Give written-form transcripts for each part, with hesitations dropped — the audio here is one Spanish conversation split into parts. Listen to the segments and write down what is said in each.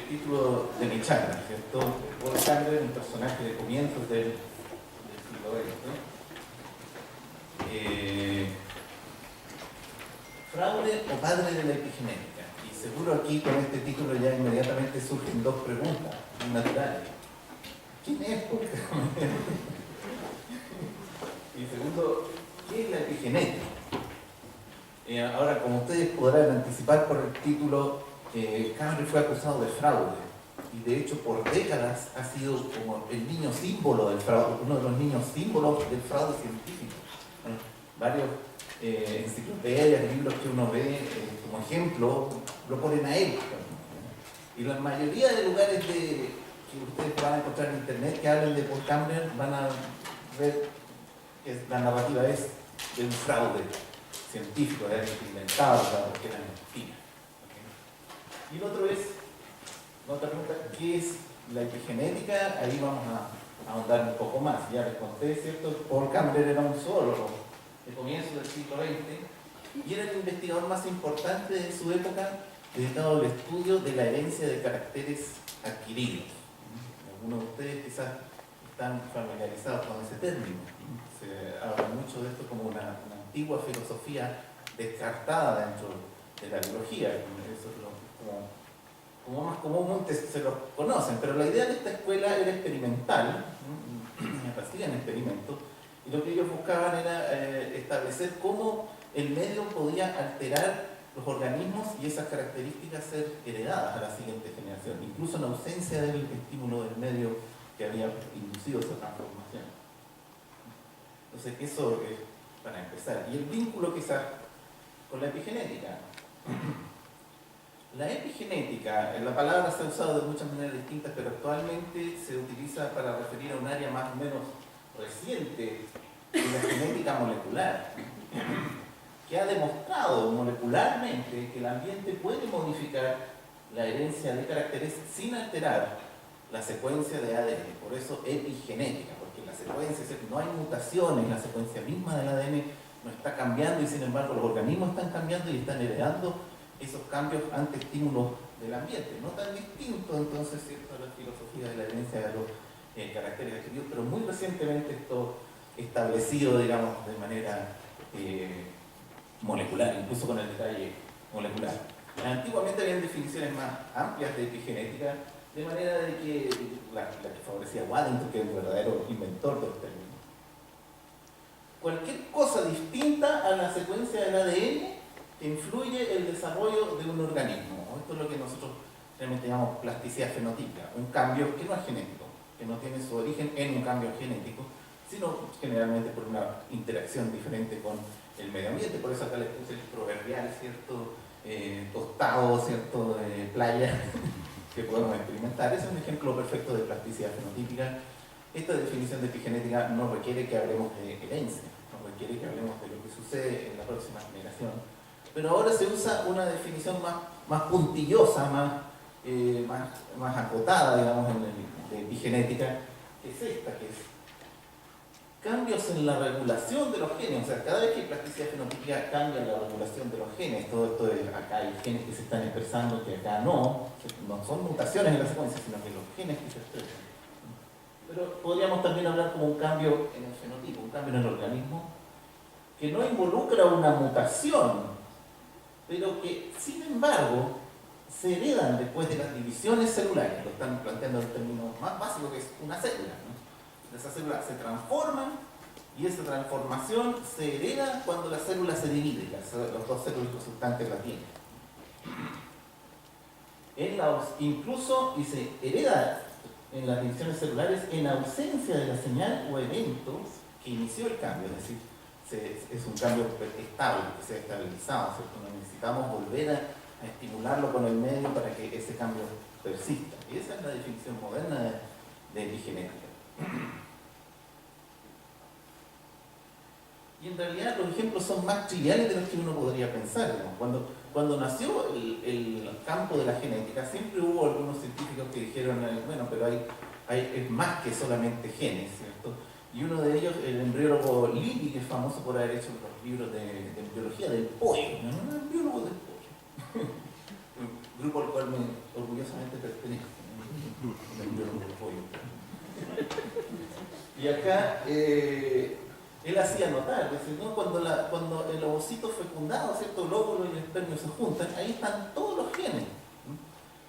título de mi charla, ¿cierto? Paul Cambrren, un personaje de comienzos del siglo XX. Fraude o padre de la epigenética. Y seguro aquí con este título ya inmediatamente surgen dos preguntas naturales. ¿Quién es Paul Cambrren? Y segundo, ¿qué es la epigenética? Ahora, como ustedes podrán anticipar por el título, Cambrren fue acusado de fraude y de hecho por décadas ha sido como el niño símbolo del fraude, uno de los niños símbolos del fraude científico. Varios enciclopedias, libros que uno ve como ejemplo lo ponen a él. Y la mayoría de lugares que ustedes van a encontrar en internet que hablen de Paul Cambrren van a ver que la narrativa es de un fraude científico, de haber inventado, porque era mentira. ¿Okay? Y el otro es, la otra pregunta, ¿qué es la epigenética? Ahí vamos a ahondar un poco más. Ya les conté, ¿cierto? Paul Cambrren era un zoólogo de comienzo del siglo XX y era el investigador más importante de su época dedicado al estudio de la herencia de caracteres adquiridos. Algunos de ustedes quizás están familiarizados con ese término. Se habla mucho de esto como una antigua filosofía descartada dentro de la biología. Eso es como más comúnmente se lo conocen, pero la idea de esta escuela era experimental, hacían experimentos, y lo que ellos buscaban era establecer cómo el medio podía alterar los organismos y esas características ser heredadas a la siguiente generación, incluso en ausencia del estímulo del medio que había inducido esa transformación. Entonces, eso es para empezar. Y el vínculo quizás con la epigenética. La epigenética, la palabra se ha usado de muchas maneras distintas, pero actualmente se utiliza para referir a un área más o menos reciente de la genética molecular, que ha demostrado molecularmente que el ambiente puede modificar la herencia de caracteres sin alterar la secuencia de ADN. Por eso epigenética, porque la secuencia, no hay mutaciones, la secuencia misma del ADN no está cambiando y sin embargo los organismos están cambiando y están heredando esos cambios ante estímulos del ambiente. No tan distinto entonces, ¿cierto?, a la filosofía de la herencia de los caracteres adquiridos, pero muy recientemente esto establecido, digamos, de manera molecular, incluso con el detalle molecular. Antiguamente habían definiciones más amplias de epigenética, de manera de que la que favorecía Waddington, que es el verdadero inventor de los términos. Cualquier cosa distinta a la secuencia del ADN que influye el desarrollo de un organismo. Esto es lo que nosotros realmente llamamos plasticidad fenotípica, un cambio que no es genético, que no tiene su origen en un cambio genético, sino generalmente por una interacción diferente con el medio ambiente. Por eso acá les puse el proverbial, ¿cierto? Tostado, ¿cierto? De playa, que podemos experimentar. Es un ejemplo perfecto de plasticidad fenotípica. Esta definición de epigenética no requiere que hablemos de herencia, no requiere que hablemos de lo que sucede en la próxima generación, pero ahora se usa una definición más puntillosa, más acotada, digamos, de epigenética, que es esta, que es cambios en la regulación de los genes. O sea, cada vez que plasticidad fenotípica cambia la regulación de los genes, todo esto es, acá hay genes que se están expresando que acá no son mutaciones en la secuencia, sino que los genes que se expresan. Pero podríamos también hablar como un cambio en el fenotipo, un cambio en el organismo, que no involucra una mutación, pero que, sin embargo, se heredan después de las divisiones celulares. Lo están planteando en términos más básicos, que es una célula, ¿no? Esas células se transforman y esa transformación se hereda cuando la célula se divide, los dos células resultantes la tienen. Incluso, y se hereda en las divisiones celulares en ausencia de la señal o evento que inició el cambio, es decir, es un cambio estable, que se ha estabilizado, ¿cierto? No necesitamos volver a estimularlo con el medio para que ese cambio persista. Y esa es la definición moderna de epigenética. Y en realidad los ejemplos son más triviales de los que uno podría pensar, ¿no? Cuando nació el campo de la genética, siempre hubo algunos científicos que dijeron, bueno, pero es más que solamente genes, ¿cierto? Y uno de ellos, el embriólogo Lilly, que es famoso por haber hecho los libros de embriología del pollo, ¿no? El biólogo del pollo. grupo al cual orgullosamente pertenezco, el embrión del pollo. Y acá él hacía notar, decir, ¿no? Cuando el ovocito fecundado, ¿cierto? El óvulo y el espermio se juntan, ahí están todos los genes.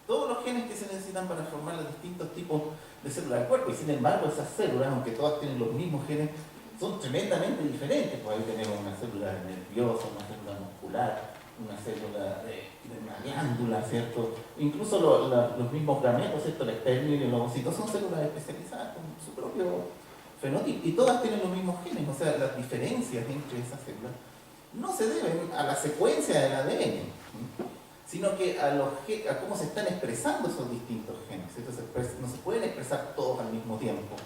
Todos los genes que se necesitan para formar los distintos tipos de células del cuerpo. Y sin embargo, esas células, aunque todas tienen los mismos genes, son tremendamente diferentes. Pues ahí tenemos una célula nerviosa, una célula muscular, una célula de una glándula, ¿cierto? Incluso los mismos gametos, ¿cierto? El espermio y el ovocito son células especializadas con su propio fenotipo. Y todas tienen los mismos genes. O sea, las diferencias entre esas células no se deben a la secuencia del ADN, sino que a cómo se están expresando esos distintos genes. Entonces, no se pueden expresar todos al mismo tiempo,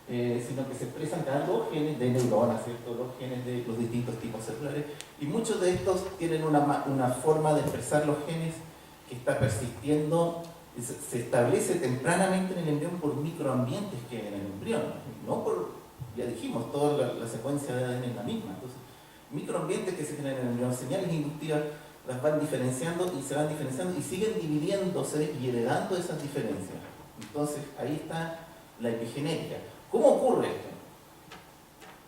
sino que se expresan cada dos genes de neuronas, ¿cierto? Los genes de los distintos tipos celulares, y muchos de estos tienen una forma de expresar los genes que está persistiendo, se establece tempranamente en el embrión por microambientes que hay en el embrión, no por, ya dijimos, toda la secuencia de ADN es la misma. Entonces, microambientes que se generan en el embrión, señales inductivas, las van diferenciando y se van diferenciando y siguen dividiéndose y heredando esas diferencias. Entonces, ahí está la epigenética. ¿Cómo ocurre esto?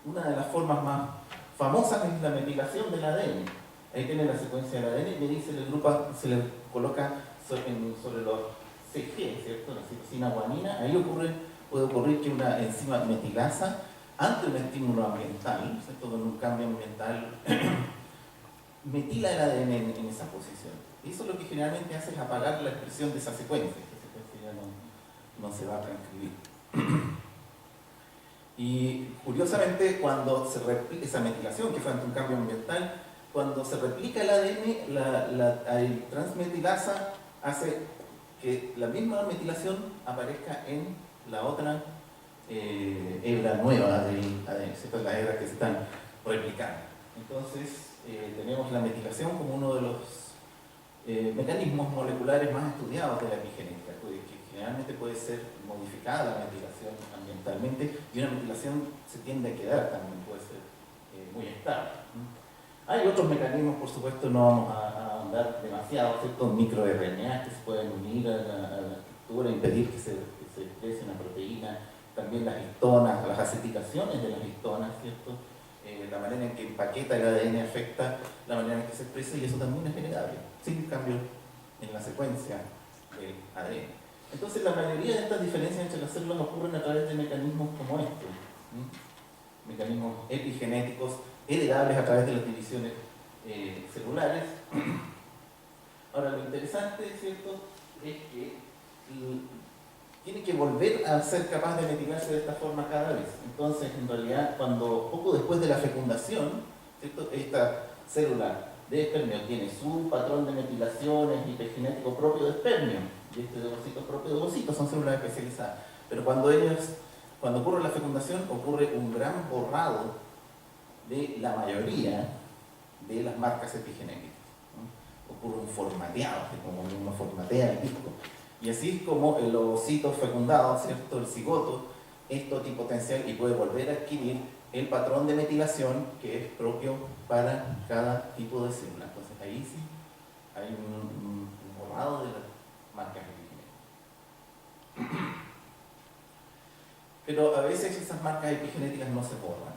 Una de las formas más famosas es la metilación del ADN. Ahí tiene la secuencia del ADN y dice, se le coloca sobre los CG, ¿cierto? La citosina guanina. Ahí puede ocurrir que una enzima metilasa, ante un estímulo ambiental, ¿cierto? Con un cambio ambiental, metila el ADN en esa posición. Y eso lo que generalmente hace es apagar la expresión de esa secuencia. Esa secuencia ya no se va a transcribir. Y curiosamente, cuando se replica esa metilación, que fue ante un cambio ambiental, cuando se replica el ADN, la transmetilasa hace que la misma metilación aparezca en la otra hebra nueva del ADN, ¿cierto? Las hebras que se están replicando. Entonces, tenemos la metilación como uno de los mecanismos moleculares más estudiados de la epigenética, que generalmente puede ser modificada la metilación ambientalmente, y una metilación se tiende a quedar también, puede ser muy estable. Hay otros mecanismos, por supuesto, no vamos a andar demasiado, ¿cierto? MicroRNA que se pueden unir a la estructura, impedir que se exprese una proteína, también las histonas, las acetilaciones de las histonas, ¿cierto? La manera en que empaqueta el ADN afecta la manera en que se expresa, y eso también es heredable, sin cambio en la secuencia del ADN. Entonces, la mayoría de estas diferencias entre las células ocurren a través de mecanismos como estos, mecanismos epigenéticos heredables a través de las divisiones celulares. Ahora, lo interesante, ¿cierto?, es que tiene que volver a ser capaz de metilarse de esta forma cada vez. Entonces, en realidad, poco después de la fecundación, ¿cierto?, esta célula de espermio tiene su patrón de metilaciones epigenético propio de espermio, y este de ovocito propio de ovocito, son células especializadas. Pero cuando ocurre la fecundación, ocurre un gran borrado de la mayoría de las marcas epigenéticas, ¿no? Ocurre un formateado, como uno formatea el disco. Y así es como el ovocito fecundado, ¿cierto?, el cigoto, es totipotencial y puede volver a adquirir el patrón de metilación que es propio para cada tipo de célula. Entonces ahí sí hay un borrado de las marcas epigenéticas. Pero a veces esas marcas epigenéticas no se borran.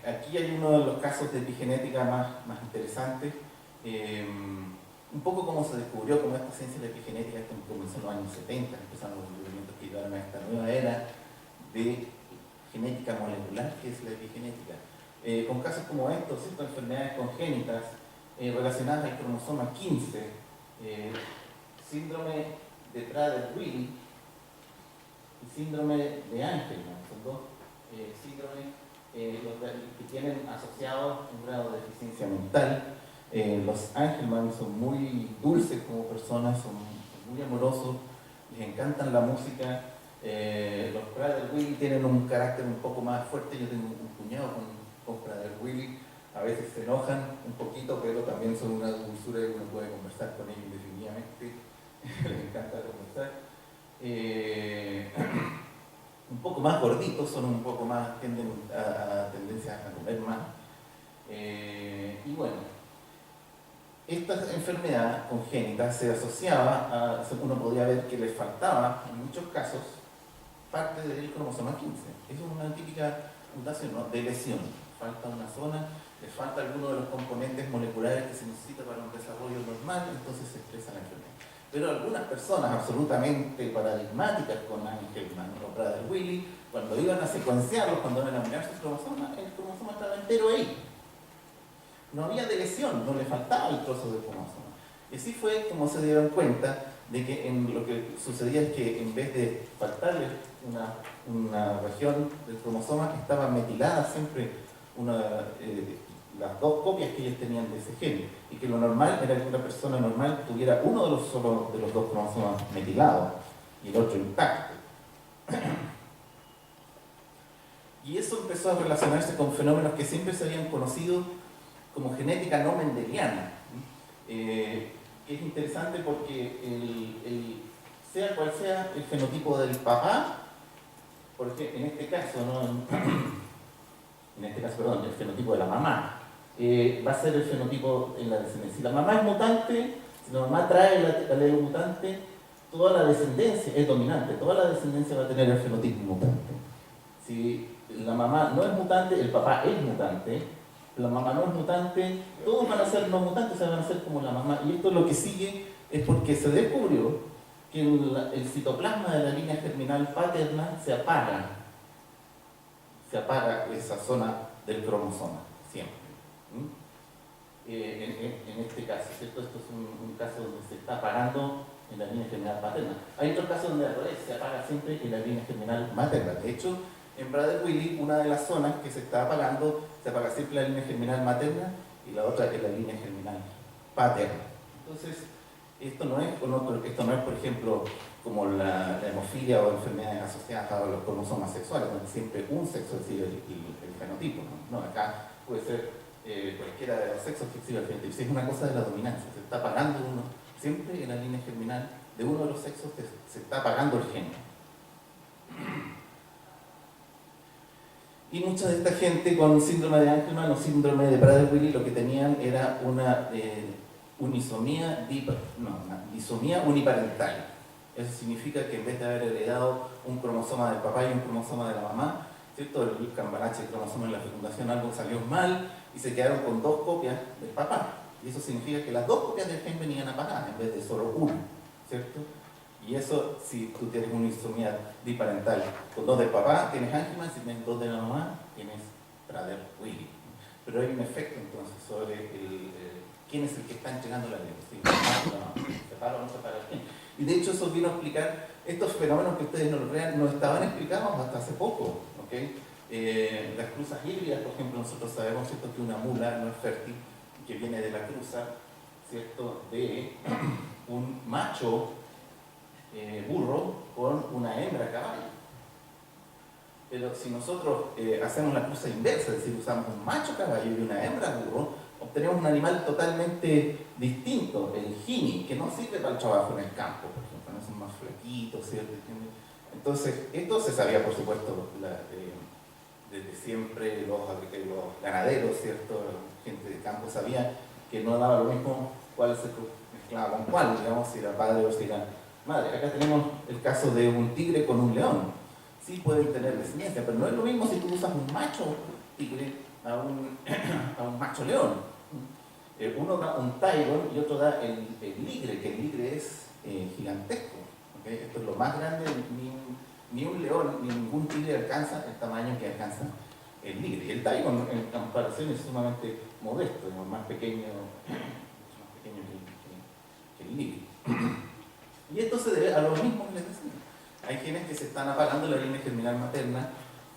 Aquí hay uno de los casos de epigenética más interesantes. Un poco como se descubrió como esta ciencia de la epigenética, esto comenzó en los años 70, empezaron los descubrimientos que llevaron a esta nueva era de genética molecular, que es la epigenética. Con casos como estos, ¿cierto?, enfermedades congénitas relacionadas al cromosoma 15, síndrome de Prader-Willi y síndrome de Angelman, son dos síndromes que tienen asociados un grado de deficiencia mental. Los Angelman son muy dulces como personas, son muy amorosos, les encantan la música. Los Prader-Willi tienen un carácter un poco más fuerte. Yo tengo un cuñado con Prader-Willi, a veces se enojan un poquito, pero también son una dulzura y uno puede conversar con ellos definitivamente. Les encanta conversar. Un poco más gorditos, son un poco más, tienden a tendencia a comer más. Y bueno, esta enfermedad congénita se asociaba a, uno podía ver que le faltaba, en muchos casos, parte del cromosoma 15. Eso es una típica mutación, ¿no?, de lesión. Falta una zona, le falta alguno de los componentes moleculares que se necesita para un desarrollo normal, entonces se expresa la enfermedad. Pero algunas personas absolutamente paradigmáticas con Angelman o Prader-Willi, cuando iban a secuenciarlos, cuando iban a mirar sus cromosomas, el cromosoma estaba entero ahí. No había deleción, no le faltaba el trozo del cromosoma. Y así fue como se dieron cuenta de que lo que sucedía es que en vez de faltarle una región del cromosoma, estaba metilada siempre las dos copias que ellos tenían de ese gen, y que lo normal era que una persona normal tuviera uno de los dos cromosomas metilados y el otro intacto. Y eso empezó a relacionarse con fenómenos que siempre se habían conocido como genética no mendeliana, que es interesante porque sea cual sea el fenotipo del papá, porque en este caso, el fenotipo de la mamá, va a ser el fenotipo en la descendencia. Si la mamá es mutante, si la mamá trae el alelo mutante, toda la descendencia es dominante, toda la descendencia va a tener el fenotipo mutante. Si la mamá no es mutante, el papá es mutante. La mamá no es mutante, todos van a ser no mutantes, van a ser como la mamá. Y esto lo que sigue es porque se descubrió que el citoplasma de la línea germinal paterna se apaga esa zona del cromosoma, siempre. En este caso, ¿cierto? Esto es un caso donde se está apagando en la línea germinal paterna. Hay otros casos donde al revés, se apaga siempre en la línea germinal materna. De hecho, en Prader-Willi, una de las zonas que se está apagando, se apaga siempre la línea germinal materna y la otra es la línea germinal paterna. Entonces, esto no es, por ejemplo, como la hemofilia o enfermedades asociadas a los cromosomas sexuales, donde siempre un sexo decide el fenotipo. No, acá puede ser cualquiera de los sexos que exhibe el fenotipo. Si es una cosa de la dominancia, se está apagando uno, siempre en la línea germinal de uno de los sexos se está apagando el gen. Y mucha de esta gente con síndrome de Angelman o síndrome de Prader-Willi lo que tenían era una disomía uniparental. Eso significa que en vez de haber heredado un cromosoma del papá y un cromosoma de la mamá, ¿cierto?, el cambalache, el cromosoma en la fecundación, algo salió mal y se quedaron con dos copias del papá. Y eso significa que las dos copias del gen venían apagadas en vez de solo una, ¿cierto? Y eso, si tú tienes una disomía biparental con dos del papá, tienes Angelman, si tienes dos de la mamá, tienes Prader-Willi. Pero hay un efecto entonces sobre quién es el que está entregando la ley. ¿Sí? ¿Separa o no separa el gen? Y de hecho eso vino a explicar estos fenómenos que ustedes no estaban explicados hasta hace poco. ¿Okay? Las cruzas híbridas, por ejemplo, nosotros sabemos, ¿cierto?, que una mula no es fértil, que viene de la cruza, ¿cierto?, de un macho burro con una hembra caballo. Pero si nosotros hacemos la cruza inversa, es decir, usamos un macho caballo y una hembra burro, obtenemos un animal totalmente distinto, el gini, que no sirve para el trabajo en el campo, por ejemplo, no son más flaquitos, ¿cierto? Entonces, esto se sabía, por supuesto, desde siempre los ganaderos, ¿cierto? La gente de campo sabía que no daba lo mismo cuál se mezclaba con cuál, digamos, si era padre o si era madre. Acá tenemos el caso de un tigre con un león. Sí pueden tener descendencia, pero no es lo mismo si tú usas un macho tigre a un macho león. Uno da un tyron y otro da el ligre, que el ligre es gigantesco. ¿Okay? Esto es lo más grande, ni un león ni ningún tigre alcanza el tamaño que alcanza el ligre. El tyron en comparación es sumamente modesto, es más pequeño que el ligre. Y esto se debe a lo mismo que les decía. Hay genes que se están apagando en la línea germinal materna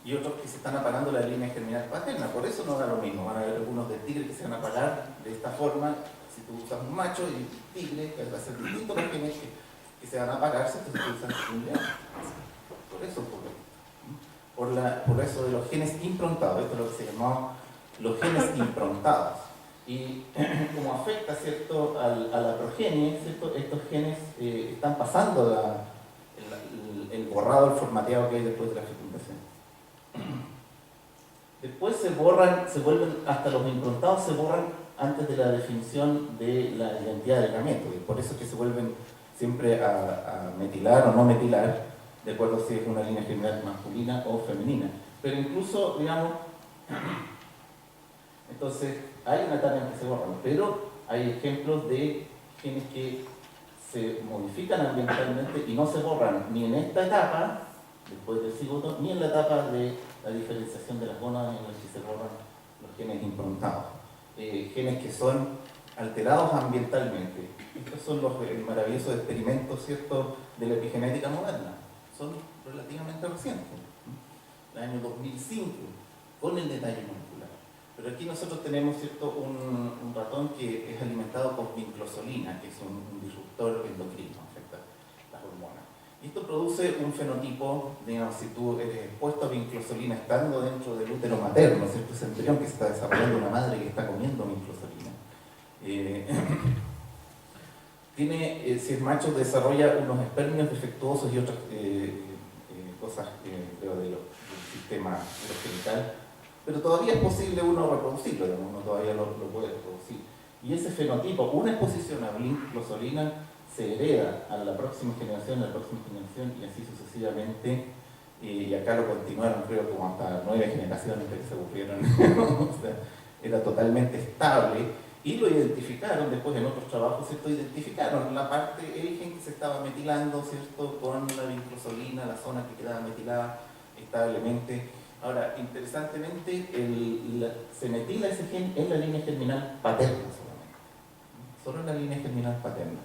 y otros que se están apagando en la línea germinal paterna. Por eso no da lo mismo. Van a haber algunos de tigre que se van a apagar de esta forma. Si tú usas un macho y un tigre, va a ser distinto los genes que se van a apagar si tú usas un león. Por eso ocurre. Por eso de los genes improntados. Esto es lo que se llamaba los genes improntados. Y como afecta, ¿cierto?, a la progenie, ¿cierto?, estos genes están pasando el borrado, el formateado que hay después de la fecundación. Después se vuelven, hasta los improntados se borran antes de la definición de la identidad del gameto, y por eso es que se vuelven siempre a metilar o no metilar, de acuerdo si es una línea germinal masculina o femenina. Pero incluso, digamos, entonces hay una etapa en que se borran, pero hay ejemplos de genes que se modifican ambientalmente y no se borran ni en esta etapa, después del cigoto, ni en la etapa de la diferenciación de las gónadas en las que se borran los genes improntados. Genes que son alterados ambientalmente. Estos son los maravillosos experimentos, ¿cierto?, de la epigenética moderna. Son relativamente recientes, el año 2005, con el detalle molecular. Pero aquí nosotros tenemos, ¿cierto?, un ratón que es alimentado con vinclosolina, que es un disruptor endocrino, afecta las hormonas. Y esto produce un fenotipo, digamos, si tú eres expuesto a vinclosolina estando dentro del útero materno, ¿cierto?, ese embrión que se está desarrollando, una madre que está comiendo vinclosolina. Si es macho, desarrolla unos espermios defectuosos y otras cosas, creo, del sistema genital, pero todavía es posible uno reproducirlo, digamos, uno todavía lo puede reproducir. Y ese fenotipo, una exposición a vinclosolina, se hereda a la próxima generación, y así sucesivamente, y acá lo continuaron, creo, como hasta 9 generaciones que se ocurrieron. O sea, era totalmente estable. Y lo identificaron después en otros trabajos, ¿cierto? Identificaron la parte, el gen que se estaba metilando, ¿cierto?, con la vinclosolina, la zona que quedaba metilada establemente. Ahora, interesantemente, se metila ese gen en la línea germinal paterna solamente. Solo en la línea germinal paterna.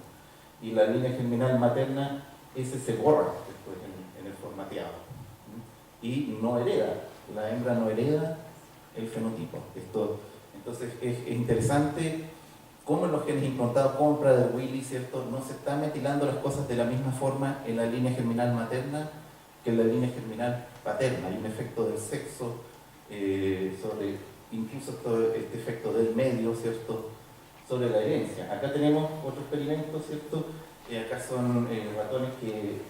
Y la línea germinal materna, ese se borra después en el formateado. Y no hereda, la hembra no hereda el fenotipo. Entonces es interesante cómo en los genes improntados, como en Prader-Willi, ¿cierto?, no se están metilando las cosas de la misma forma en la línea germinal materna que en la línea germinal paterna. Hay un efecto del sexo sobre, incluso todo este efecto del medio, ¿cierto?, sobre la herencia. Acá tenemos otro experimento, ¿cierto? Acá son ratones que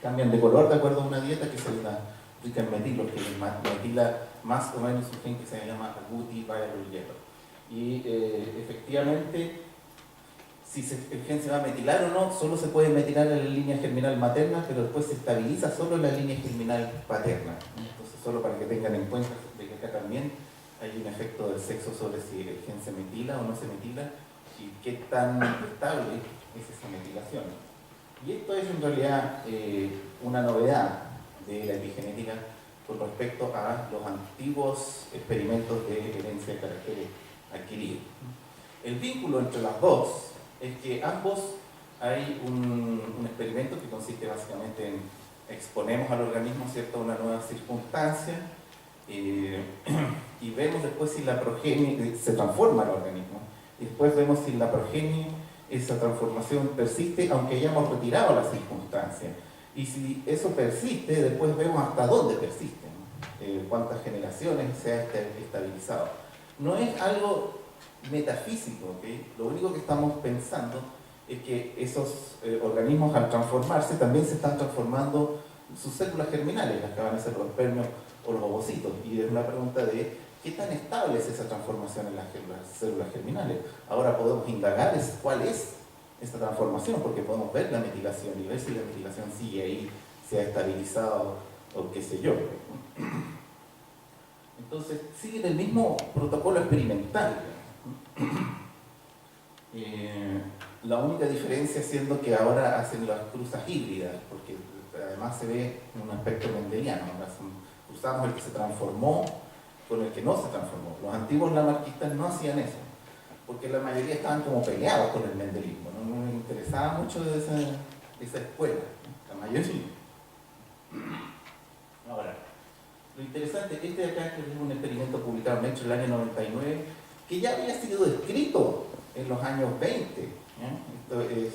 cambian de color de acuerdo a una dieta que se la rica en metilo, que metila más o menos un gen que se llama agouti viral yellow. Y efectivamente, si el gen se va a metilar o no, solo se puede metilar en la línea germinal materna, pero después se estabiliza solo en la línea germinal paterna. Entonces, solo para que tengan en cuenta de que acá también hay un efecto del sexo sobre si el gen se metila o no se metila y qué tan estable es esa metilación. Y esto es en realidad una novedad de la epigenética con respecto a los antiguos experimentos de herencia de caracteres adquiridos. El vínculo entre las dos es que ambos hay un experimento que consiste básicamente en exponemos al organismo, ¿cierto?, a una nueva circunstancia y vemos después si la progenie se transforma al organismo y después vemos si la progenie, esa transformación persiste aunque hayamos retirado la circunstancia. Y si eso persiste, después vemos hasta dónde persiste, ¿no? Cuántas generaciones se ha estabilizado. No es algo metafísico, ¿okay? Lo único que estamos pensando es que esos organismos al transformarse también se están transformando sus células germinales, las que van a ser los espermios o los ovocitos. Y es una pregunta de qué tan estable es esa transformación en las células germinales. Ahora podemos indagar cuál es esta transformación, porque podemos ver la metilación y ver si la metilación sigue ahí, se ha estabilizado o qué sé yo. Entonces, siguen el mismo protocolo experimental. La única diferencia siendo que ahora hacen las cruzas híbridas, porque además se ve un aspecto mendeliano. Cruzamos el que se transformó con el que no se transformó. Los antiguos lamarquistas no hacían eso, porque la mayoría estaban como peleados con el mendelismo, no les interesaba mucho de esa escuela, ¿no? La mayoría. Ahora, lo interesante, este de acá es un experimento publicado en Nature el año 99, que ya había sido descrito en los años 20. Esto es,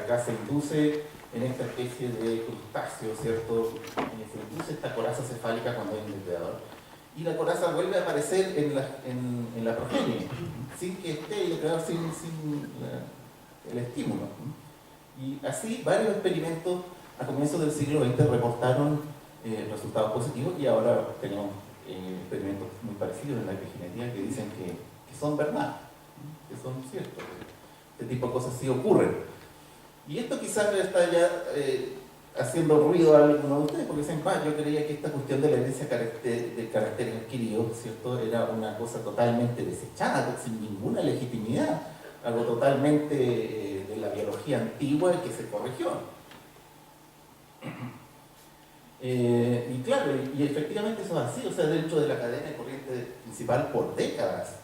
acá se induce en esta especie de crustáceo, ¿cierto? Se induce esta coraza cefálica cuando hay un depredador. Y la coraza vuelve a aparecer en la progenie, sin que esté el depredador, sin el estímulo. Y así varios experimentos a comienzos del siglo XX reportaron resultados positivos y ahora tenemos experimentos muy parecidos en la epigenética que dicen que que son verdad, que son ciertos. Este tipo de cosas sí ocurren. Y esto quizás está ya haciendo ruido a algunos de ustedes, porque dicen, yo creía que esta cuestión de la herencia de caracteres adquiridos, ¿cierto?, era una cosa totalmente desechada, sin ninguna legitimidad, algo totalmente de la biología antigua y que se corrigió. Y claro, y efectivamente eso es así, o sea, dentro de la cadena de corriente principal por décadas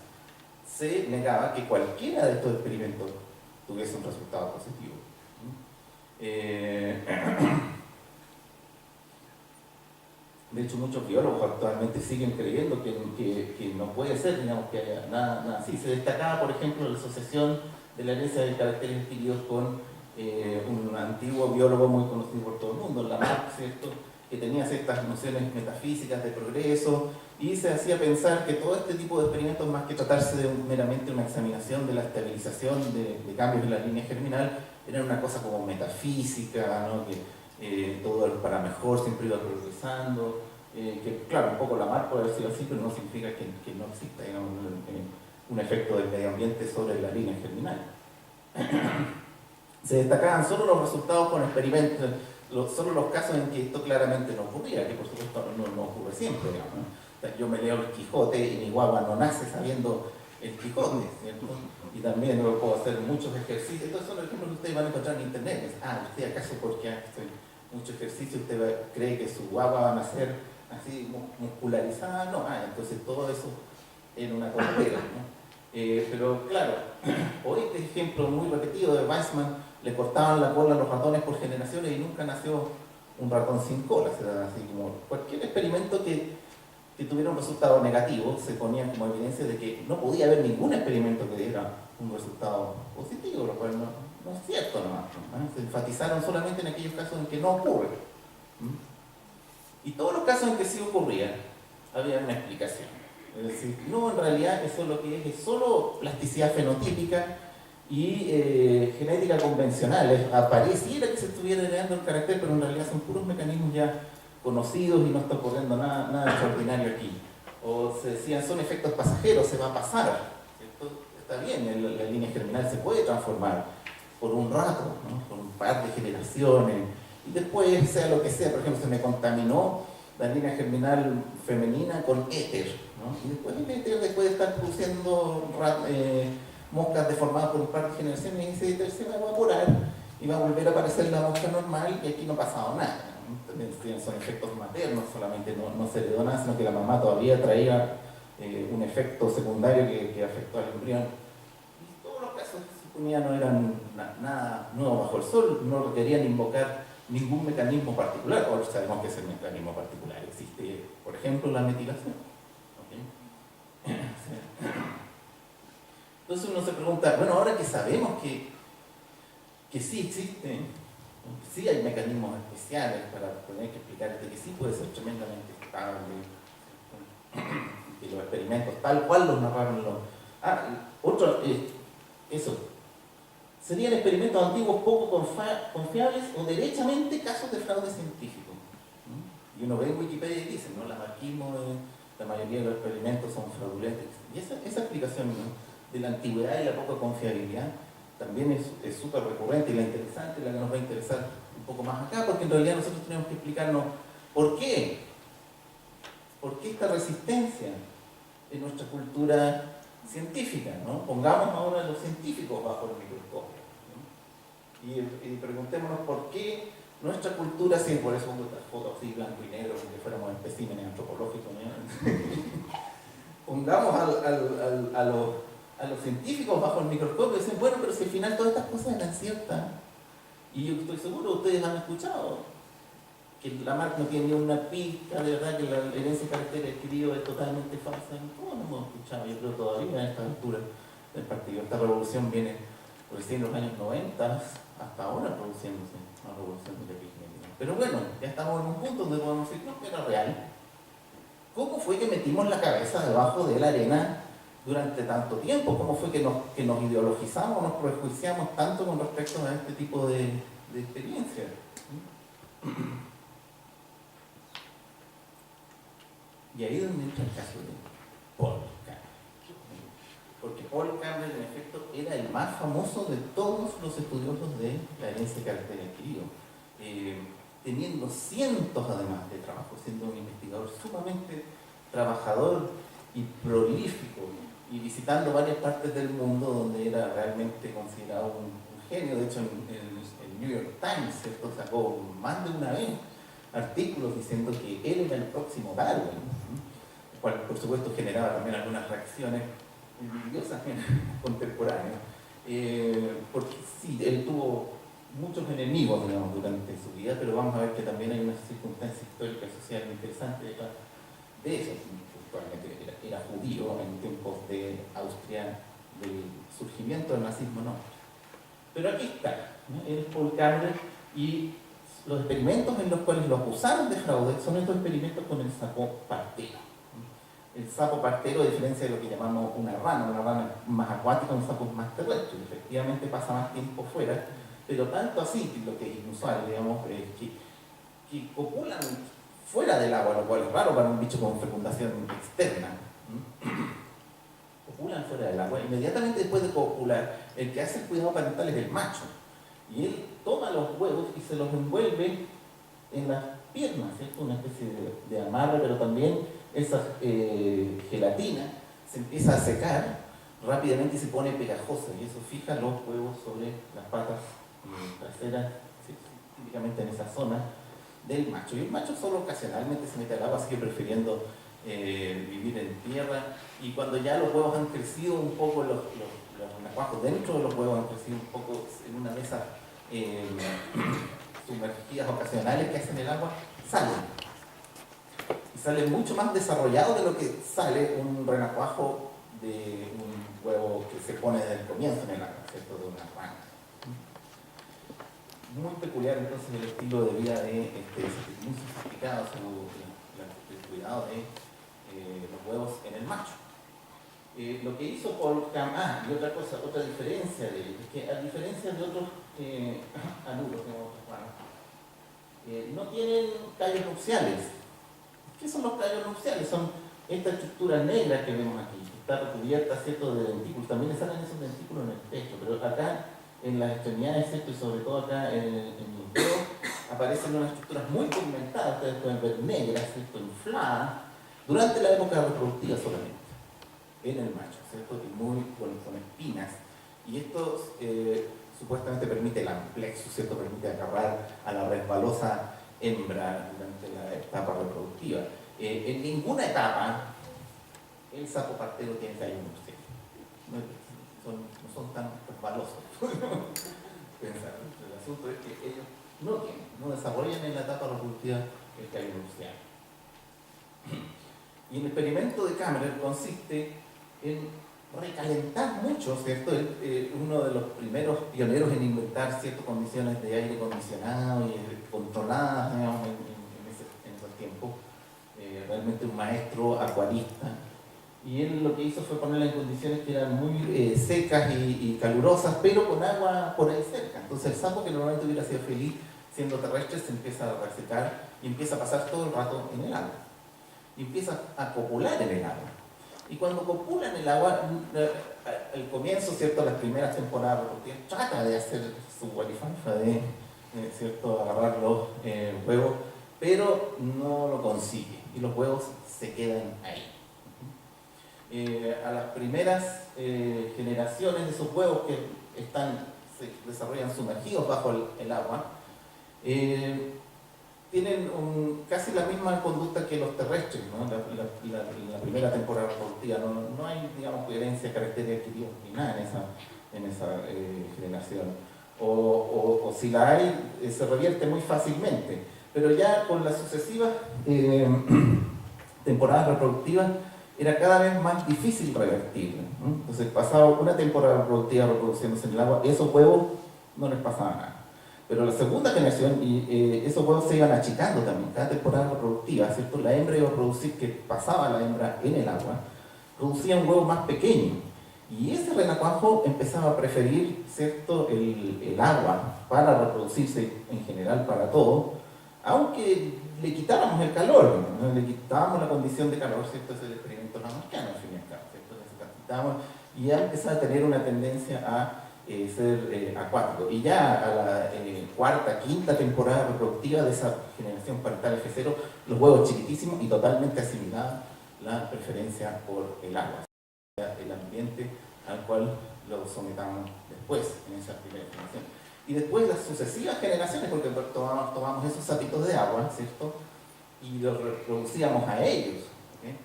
se negaba que cualquiera de estos experimentos tuviese un resultado positivo. De hecho, muchos biólogos actualmente siguen creyendo que no puede ser, digamos, que haya nada así. Se destacaba, por ejemplo, la asociación de la herencia de caracteres adquiridos con un antiguo biólogo muy conocido por todo el mundo, Lamarck, ¿cierto?, que tenía ciertas nociones metafísicas de progreso, y se hacía pensar que todo este tipo de experimentos, más que tratarse de meramente una examinación de la estabilización de cambios en la línea germinal, eran una cosa como metafísica, ¿no?, que todo para mejor siempre iba progresando, que claro, un poco Lamarck puede haber sido así, pero no significa que no exista, digamos, un efecto del medio ambiente sobre la línea germinal. Se destacaban solo los resultados con experimentos, solo los casos en que esto claramente no ocurría, que por supuesto no ocurre siempre, digamos, ¿no? O sea, yo me leo el Quijote y mi guagua no nace sabiendo el Quijote, ¿cierto? Y también yo puedo hacer muchos ejercicios. Estos son los ejemplos que ustedes van a encontrar en internet. ¿Usted acaso porque hace mucho ejercicio usted cree que su guagua va a nacer así muscularizada? No, entonces todo eso en una tontera, ¿no? Pero claro, hoy este ejemplo muy repetido de Weissman, le cortaban la cola a los ratones por generaciones y nunca nació un ratón sin cola. O sea, así como cualquier experimento que tuviera un resultado negativo se ponía como evidencia de que no podía haber ningún experimento que diera un resultado positivo, lo cual no es cierto nomás, ¿no? Se enfatizaron solamente en aquellos casos en que no ocurre. Y todos los casos en que sí ocurría, había una explicación. Es decir, no, en realidad eso lo que es solo plasticidad fenotípica y genética convencional. Pareciera que se estuviera heredando el carácter, pero en realidad son puros mecanismos ya conocidos y no está ocurriendo nada extraordinario aquí. O se decían, son efectos pasajeros, se va a pasar. ¿Cierto? Está bien, la línea germinal se puede transformar por un rato, ¿no?, por un par de generaciones, y después, sea lo que sea, por ejemplo, se me contaminó la línea germinal femenina con éter, ¿no? Y después el éter, después de estar produciendo moscas deformadas por un par de generaciones, ese éter se va a evaporar y va a volver a aparecer la mosca normal y aquí no ha pasado nada, ¿no? Son efectos maternos solamente, no se heredó nada, sino que la mamá todavía traía un efecto secundario que afectó al embrión. Y todos los casos que se suponía no eran nada nuevo bajo el sol, no requerían invocar ningún mecanismo particular. Ahora sabemos que ese mecanismo particular existe, por ejemplo, la metilación. ¿Okay? Entonces uno se pregunta, bueno, ahora que sabemos que sí existen, que sí hay mecanismos especiales para tener que explicar que sí puede ser tremendamente estable, que los experimentos tal cual los narraron eso, serían experimentos antiguos poco confiables o derechamente casos de fraude científico. Y uno ve en Wikipedia y dice, ¿no?, lamarquismo, la mayoría de los experimentos son fraudulentos. Y esa explicación, ¿no?, de la antigüedad y la poca confiabilidad también es súper recurrente y la interesante, la que nos va a interesar un poco más acá, porque en realidad nosotros tenemos que explicarnos por qué esta resistencia en nuestra cultura científica, ¿no? Pongamos ahora a los científicos bajo el microscopio, ¿no? Y preguntémonos por qué nuestra cultura, sí, por eso pongo estas fotos así blanco y negro, como que fuéramos especímenes antropológicos, ¿no? Pongamos a los científicos bajo el microscopio y dicen, bueno, pero si al final todas estas cosas eran ciertas, y yo estoy seguro, ustedes han escuchado que Lamarck no tiene ni una pista de verdad, que la herencia de carácter adquirido es totalmente falsa. Todos lo hemos escuchado, yo creo todavía a esta altura del partido. Esta revolución viene recién en los años 90 hasta ahora produciéndose una revolución de epigenética. Pero bueno, ya estamos en un punto donde podemos decir, no, que era real. ¿Cómo fue que metimos la cabeza debajo de la arena durante tanto tiempo? ¿Cómo fue que nos ideologizamos, nos prejuiciamos tanto con respecto a este tipo de experiencias? Y ahí es donde entra el caso de Paul Campbell. era el más famoso de todos los estudiosos de la herencia de carácter adquirido, teniendo cientos además de trabajo, siendo un investigador sumamente trabajador y prolífico, y visitando varias partes del mundo donde era realmente considerado un genio. De hecho, el New York Times, ¿cierto?, sacó más de una vez artículos diciendo que él era el próximo Darwin, el cual por supuesto generaba también algunas reacciones envidiosas contemporáneas, porque sí, él tuvo muchos enemigos, digamos, durante su vida, pero vamos a ver que también hay una circunstancia histórica y social interesante detrás de eso. Actualmente era judío en tiempos de Austria, del surgimiento del nazismo, no. Pero aquí está, ¿no? Él es Paul Kammerer, y los experimentos en los cuales lo acusaron de fraude son estos experimentos con el sapo partero. El sapo partero, a diferencia de lo que llamamos una rana más acuática, un sapo más terrestre, efectivamente pasa más tiempo fuera, pero tanto así, que lo que es inusual, digamos, es que copulan fuera del agua, lo cual es raro para un bicho con fecundación externa. Copulan fuera del agua, inmediatamente después de copular, el que hace el cuidado parental es el macho, y él toma los huevos y se los envuelve en las piernas, ¿cierto? Una especie de amarre, pero también esa gelatina se empieza a secar rápidamente y se pone pegajosa, y eso fija los huevos sobre las patas traseras, ¿sí?, típicamente en esa zona del macho. Y el macho solo ocasionalmente se mete al agua, sigue prefiriendo vivir en tierra, y cuando ya los huevos han crecido un poco, los renacuajos dentro de los huevos han crecido un poco en una de esas sumergidas ocasionales que hacen el agua, salen. Y salen mucho más desarrollados de lo que sale un renacuajo de un huevo que se pone desde el comienzo en el agua, ¿cierto?, de una rana. Muy peculiar entonces el estilo de vida de muy sofisticado, el cuidado de los huevos en el macho. Lo que hizo Paul Kammerer, y otra cosa, otra diferencia de ellos, es que a diferencia de otros anuros, no tienen callos nupciales. ¿Qué son los callos nupciales? Son esta estructura negra que vemos aquí, que está recubierta, ¿cierto?, de dentículos. También le salen esos dentículos en el pecho, pero acá en las extremidades, ¿cierto?, y sobre todo acá en los dedos, aparecen unas estructuras muy pigmentadas, ustedes pueden ver negras, ¿cierto?, infladas, durante la época reproductiva solamente, en el macho, ¿cierto?, y muy con espinas. Y esto supuestamente permite el amplexo, ¿cierto?, permite agarrar a la resbalosa hembra durante la etapa reproductiva. En ninguna etapa el sapo partero tiene callos nupciales. No son tan resbalosos. Pensar. El asunto es que ellos no desarrollan en la etapa reproductiva el callo nupcial. Y el experimento de Kammerer consiste en recalentar mucho, ¿cierto? Uno de los primeros pioneros en inventar ciertas condiciones de aire acondicionado y controladas, digamos, en esos tiempos. Realmente un maestro acuarista. Y él lo que hizo fue ponerla en condiciones que eran muy secas y calurosas, pero con agua por ahí cerca. Entonces el sapo, que normalmente hubiera sido feliz siendo terrestre, se empieza a resecar y empieza a pasar todo el rato en el agua. Y empieza a copular en el agua. Y cuando copula en el agua, al comienzo, ¿cierto?, las primeras temporadas reproductivas, trata de hacer su guarifanfa de, ¿cierto?, agarrar los huevos, pero no lo consigue y los huevos se quedan ahí. A las primeras generaciones de esos huevos que se desarrollan sumergidos bajo el agua, tienen casi la misma conducta que los terrestres, ¿no? La primera temporada reproductiva. No hay, digamos, coherencia, caracteres adquiridos ni nada en esa generación. O si la hay, se revierte muy fácilmente. Pero ya con las sucesivas temporadas reproductivas, era cada vez más difícil revertirla, ¿no? Entonces pasaba una temporada reproductiva reproduciéndose en el agua, esos huevos no les pasaba nada. Pero la segunda generación, esos huevos se iban achicando también, cada temporada reproductiva, ¿cierto? La hembra iba a producir, que pasaba la hembra en el agua, producía un huevo más pequeño. Y ese renacuajo empezaba a preferir, ¿cierto?, el agua para reproducirse, en general para todo, aunque le quitáramos el calor, ¿no? Le quitábamos la condición de calor, ¿cierto? Es el experimento lamarckiano, al fin y al cabo, ¿cierto? y ya empezaba a tener una tendencia a ser acuático. Y ya a la cuarta, quinta temporada reproductiva de esa generación parental F0, los huevos chiquitísimos y totalmente asimilada la preferencia por el agua, o sea, el ambiente al cual lo sometamos después, en esa primera generación. Y después las sucesivas generaciones, porque tomamos esos sapitos de agua, ¿cierto? Y los reproducíamos a ellos, ¿okay?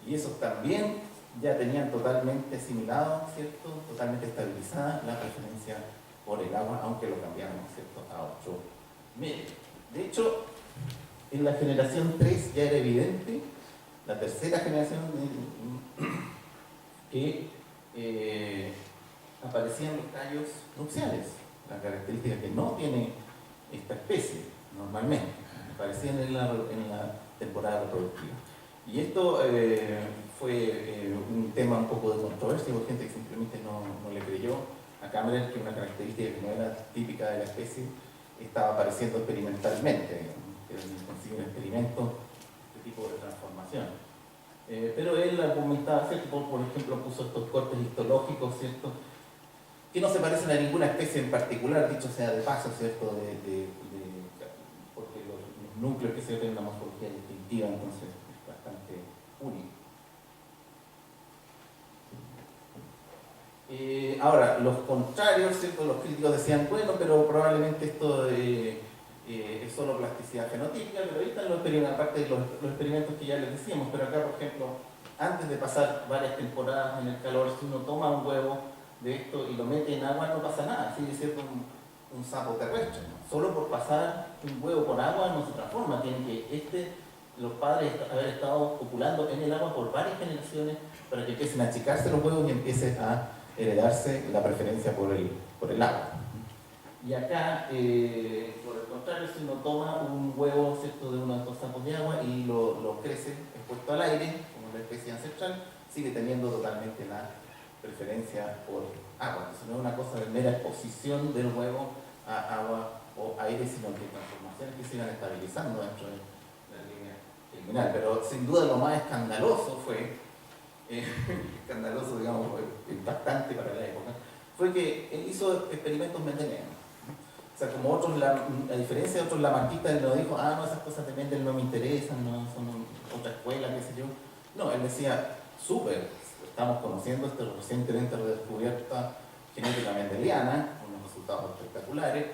Y esos también ya tenían totalmente asimilado, ¿cierto? Totalmente estabilizada la preferencia por el agua, aunque lo cambiamos, ¿cierto?, a otro medio. De hecho, en la generación 3 ya era evidente, la tercera generación, que aparecían los tallos nupciales, la característica que no tiene esta especie normalmente, aparecían en la temporada reproductiva. Y esto fue un tema un poco de controversia, porque gente que simplemente no le creyó a Kammerer que una característica que no era típica de la especie estaba apareciendo experimentalmente, que consiguió un experimento de tipo de transformación. Pero él argumentaba, ¿cierto? Por ejemplo, puso estos cortes histológicos, ¿cierto?, que no se parecen a ninguna especie en particular, dicho sea de paso, ¿cierto?, porque los núcleos que se tienen una morfología distintiva, entonces es bastante único. Ahora, los contrarios, ¿cierto?, los críticos decían, bueno, pero probablemente esto es solo plasticidad fenotípica, pero ahí están los experimentos, aparte de los experimentos que ya les decíamos, pero acá, por ejemplo, antes de pasar varias temporadas en el calor, si uno toma un huevo de esto y lo mete en agua, no pasa nada, sigue siendo un sapo terrestre, ¿no? Solo por pasar un huevo por agua no se transforma, tienen que los padres haber estado copulando en el agua por varias generaciones para que empiecen a achicarse los huevos y empiece a heredarse la preferencia por el agua. Y acá, por el contrario, si uno toma un huevo, ¿cierto?, de uno de estos sapos de agua y lo crece expuesto al aire, como la especie ancestral, sigue teniendo totalmente la preferencia por agua. Entonces no es una cosa de mera exposición del huevo a agua o aire, sino que transformaciones que sigan estabilizando dentro de la línea germinal. Pero sin duda lo más escandaloso fue, escandaloso, digamos, impactante para la época, fue que él hizo experimentos mendelianos. O sea, como otros, a diferencia de otros, la marquita, él no dijo, no, esas cosas de Mendel no me interesan, no son otra escuela, qué sé yo. No, él decía, súper, estamos conociendo esta recientemente redescubierta genética mendeliana, unos resultados espectaculares.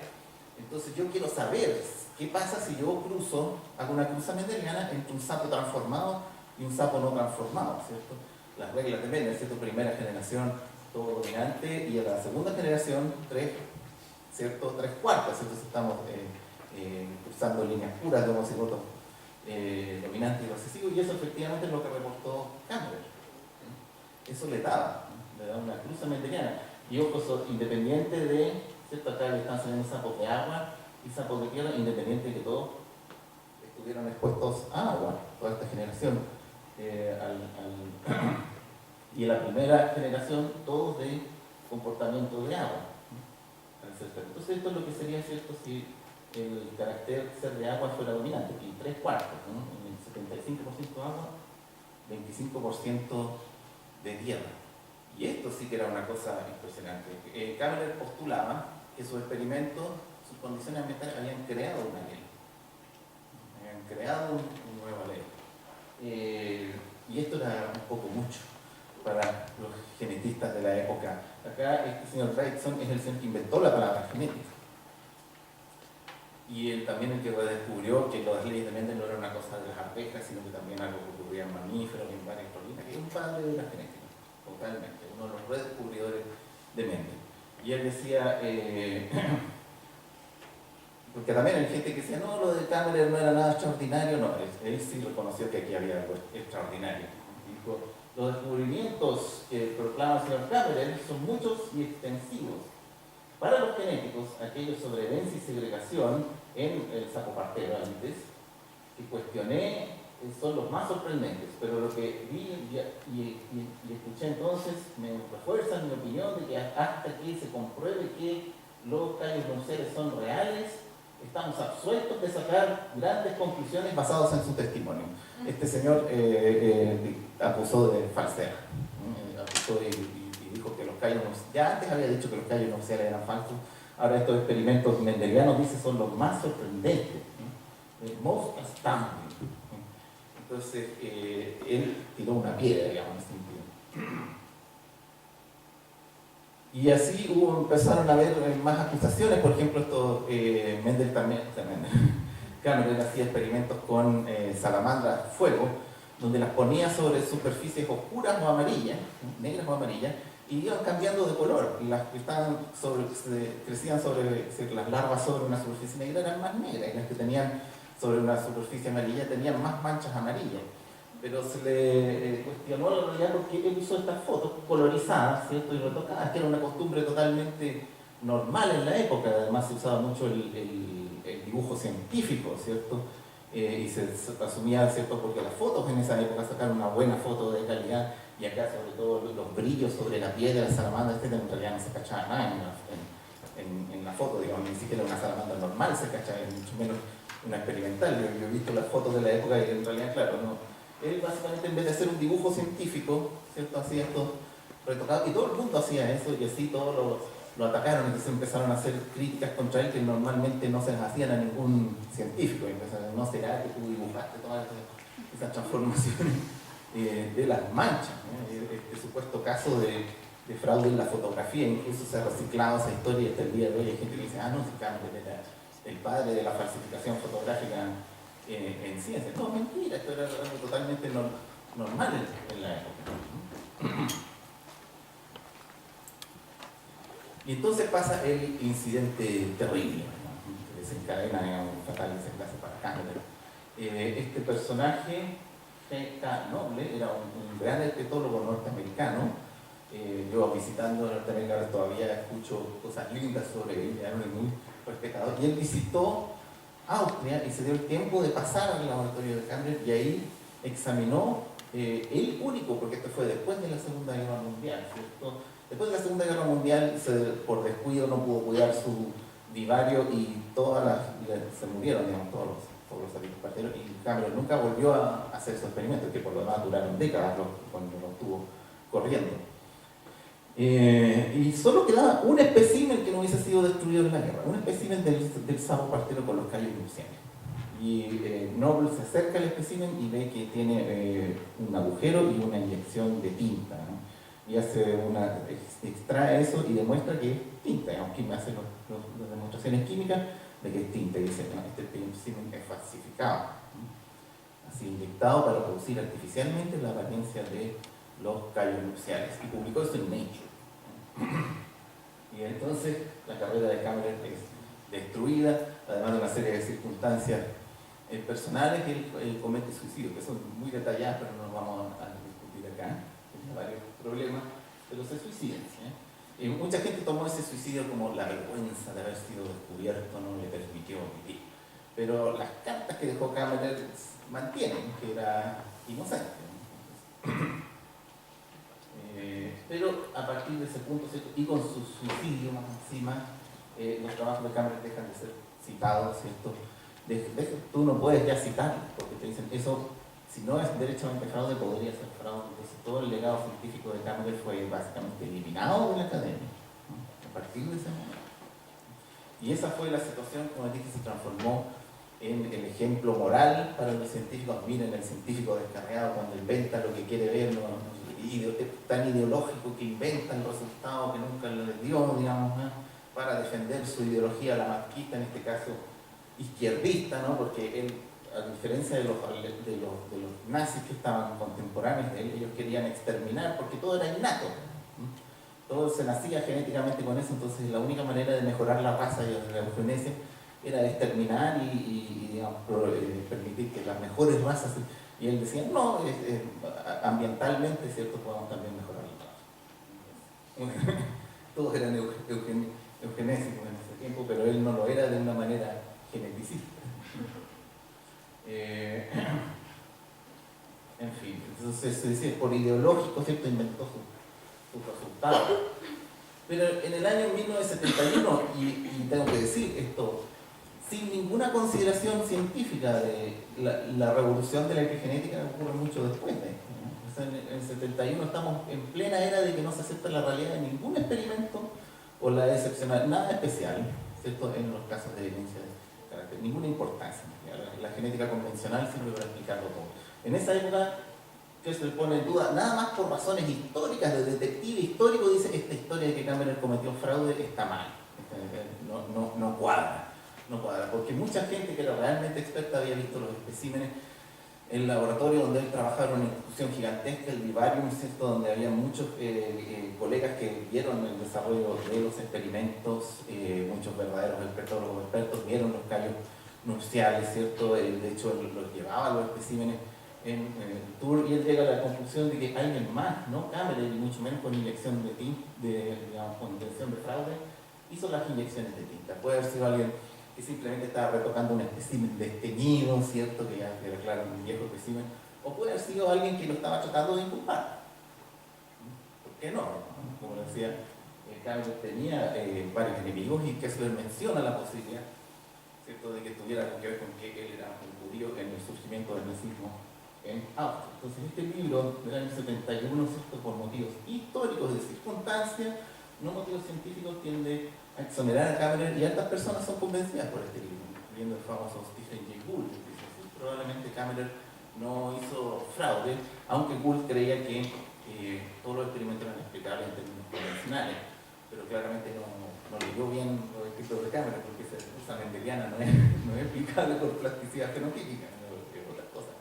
Entonces yo quiero saber qué pasa si yo hago una cruza mendeliana entre un sapo transformado y un sapo no transformado, ¿cierto? Las reglas de Mendel, ¿cierto? Primera generación, todo dominante, y a la segunda generación, 3 cuartas, entonces estamos cruzando líneas puras de homocigotos dominante y recesivo, y eso efectivamente es lo que reportó Kammerer. Eso le da una cruza mendeliana. Y ojo, independiente de, ¿cierto?, acá le están saliendo sapos de agua y sapos de tierra, independiente de que todos estuvieron expuestos a agua, toda esta generación. Y en la primera generación, todos de comportamiento de agua. Entonces esto es lo que sería, ¿cierto?, si el carácter ser de agua fuera dominante, y 3 cuartos, ¿no? El 75% agua, 25% de tierra. Y esto sí que era una cosa impresionante. Kammerer postulaba que sus experimentos, sus condiciones ambientales habían creado una ley. Habían creado un nuevo ley. Y esto era un poco mucho para los genetistas de la época. Acá este señor Wrightson es el señor que inventó la palabra genética. Y él también el que redescubrió que las leyes de Mendel no eran una cosa de las arvejas, sino que también algo que ocurría en mamíferos y en varias proteínas, que es un padre de la genética, totalmente, uno de los redescubridores de Mendel. Y él decía, porque también hay gente que decía, no, lo de Kammerer no era nada extraordinario, no, él sí reconoció que aquí había algo extraordinario. Dijo, los descubrimientos que proclama el señor Kammerer son muchos y extensivos. Para los genéticos, aquellos sobre herencia y segregación en el sapopartero antes, que cuestioné, son los más sorprendentes, pero lo que vi y escuché entonces me refuerza mi opinión de que hasta que se compruebe que los callos nupciales son reales, estamos absueltos de sacar grandes conclusiones basadas en su testimonio. Este señor acusó de falsedad, acusó y y dijo que los callos, ya antes había dicho que los callos nupciales eran falsos, ahora estos experimentos mendelianos, dice, son los más sorprendentes, ¿no? Most astounding. Entonces, él tiró una piedra, digamos, en ese sentido. Y así empezaron a haber más acusaciones, por ejemplo, Mendel también Cameron hacía experimentos con salamandras a fuego, donde las ponía sobre superficies oscuras o amarillas, negras o amarillas, y iban cambiando de color. Las que estaban crecían las larvas sobre una superficie negra eran más negras, y las que tenían sobre una superficie amarilla tenían más manchas amarillas. Pero se le cuestionó la realidad porque él hizo estas fotos colorizadas, ¿cierto? Y retocadas, que era una costumbre totalmente normal en la época. Además se usaba mucho el dibujo científico, ¿cierto? Y se asumía, ¿cierto? Porque las fotos en esa época sacaron una buena foto de calidad, y acá sobre todo los brillos sobre la piel de la salamandra, en realidad no se cachaba nada en la foto, digamos, ni siquiera una salamandra normal se cachaba, mucho menos una experimental. Yo he visto las fotos de la época y en realidad, claro, no. Él básicamente, en vez de hacer un dibujo científico, ¿cierto?, hacía esto retocado, y todo el mundo hacía eso, y así todos lo atacaron. Entonces empezaron a hacer críticas contra él que normalmente no se las hacían a ningún científico. Empezaron, ¿no será que tú dibujaste todas esas transformaciones de las manchas, ¿no? Este supuesto caso de fraude en la fotografía, incluso se ha reciclado esa historia, y hasta el día de hoy hay gente que dice, no, si Cameron era el padre de la falsificación fotográfica en ciencia. No, mentira, esto era algo totalmente normal en la época. Y entonces pasa el incidente terrible, ¿no?, que desencadena un fatal desenlace para Cameron. Este personaje, G.K. Noble, era un gran herpetólogo norteamericano. Yo visitando Norteamérica todavía escucho cosas lindas sobre él, era muy respetado. Y él visitó Austria y se dio el tiempo de pasar al laboratorio de Cambridge, y ahí examinó el único, porque esto fue después de la Segunda Guerra Mundial, ¿cierto? Después de la Segunda Guerra Mundial, por descuido no pudo cuidar su vivario y se murieron, digamos, todos los sabinos parteros, y Cameron nunca volvió a hacer esos experimentos, que por lo demás duraron décadas cuando lo estuvo corriendo. Y solo quedaba un espécimen que no hubiese sido destruido en la guerra, un espécimen del sabo partero con los callos nupciales. Y Noble se acerca al espécimen y ve que tiene un agujero y una inyección de tinta, ¿no? Y extrae eso y demuestra que es tinta, aunque me hace las demostraciones químicas de que es tinta, y dice, no, este espécimen es falsificado, ¿no?, así inyectado para producir artificialmente la apariencia de los callos nupciales, y publicó esto en Nature. Y entonces la carrera de Cameron es destruida, además de una serie de circunstancias personales, que él comete suicidio, que son muy detalladas, pero no nos vamos a discutir acá. Tiene varios problemas, pero se suicida, ¿sí? Y mucha gente tomó ese suicidio como la vergüenza de haber sido descubierto, no le permitió vivir. Pero las cartas que dejó Cameron mantienen que era inocente, ¿no? Pero a partir de ese punto, ¿cierto?, y con su suicidio más encima, los trabajos de Cameron dejan de ser citados, ¿cierto? Tú no puedes ya citarlo, porque te dicen, eso, si no es derechamente fraude, podría ser fraude. Entonces todo el legado científico de Cameron fue básicamente eliminado de la academia, ¿no?, a partir de ese momento. Y esa fue la situación, como dije, se transformó en el ejemplo moral para los científicos. Miren, el científico descarriado cuando inventa lo que quiere ver, tan ideológico que inventa el resultado que nunca le dio, digamos, ¿no?, para defender su ideología lamarquista, en este caso izquierdista, ¿no?, porque él, a diferencia de los nazis que estaban contemporáneos de él, ellos querían exterminar, porque todo era innato, ¿no?, todo se nacía genéticamente con eso. Entonces la única manera de mejorar la raza y la eugenesia era exterminar y digamos, permitir que las mejores razas. Y él decía, no, ambientalmente, ¿cierto?, podemos también mejorar la raza. Todos eran eugenésicos en ese tiempo, pero él no lo era de una manera geneticista. En fin, entonces se dice, por ideológico, ¿cierto?, inventó sus resultados. Pero en el año 1971, y tengo que decir esto, sin ninguna consideración científica de la revolución de la epigenética, ocurre mucho después de esto, ¿no? en el 71 estamos en plena era de que no se acepta la realidad de ningún experimento o la excepcional, nada especial, ¿cierto? En los casos de evidencia de carácter, ninguna importancia. La genética convencional sirve para explicarlo todo. En esa época, que se le pone en duda, nada más por razones históricas, de detective histórico, dice esta historia de que Cameron cometió fraude está mal, no cuadra, porque mucha gente que era realmente experta había visto los especímenes. El laboratorio donde él trabajaba era una institución gigantesca, el Vivarium, ¿cierto? Donde había muchos colegas que vieron el desarrollo de los experimentos, muchos verdaderos expertos vieron los callos nupciales, ¿cierto? De hecho, los llevaba a los especímenes en el tour y él llega a la conclusión de que alguien más, no Cameron, y mucho menos con inyección de tinta, digamos, con intención de fraude, hizo las inyecciones de tinta. Puede haber sido alguien que simplemente estaba retocando un espécimen desteñido, ¿cierto? Que ya era claro, un viejo espécimen, o puede haber sido alguien que lo estaba tratando de inculpar. ¿Por qué no? Como decía, Cameron tenía varios enemigos y que se les menciona la posibilidad, ¿cierto?, de que tuviera algo que ver con que él era un judío en el surgimiento del nazismo en Austria. Entonces este libro del año 71, ¿cierto?, por motivos históricos de circunstancia, no motivos científicos, tiende a exonerar a Cameron, y altas personas son convencidas por este libro, incluyendo el famoso Stephen Jay Gould, que dice, sí, probablemente Cameron no hizo fraude, aunque Gould creía que todos los experimentos eran explicables en términos convencionales, pero claramente no leyó bien los escritos de Cameron, porque esa excusa mendeliana no es explicable por plasticidad fenotípica, es otra cosa.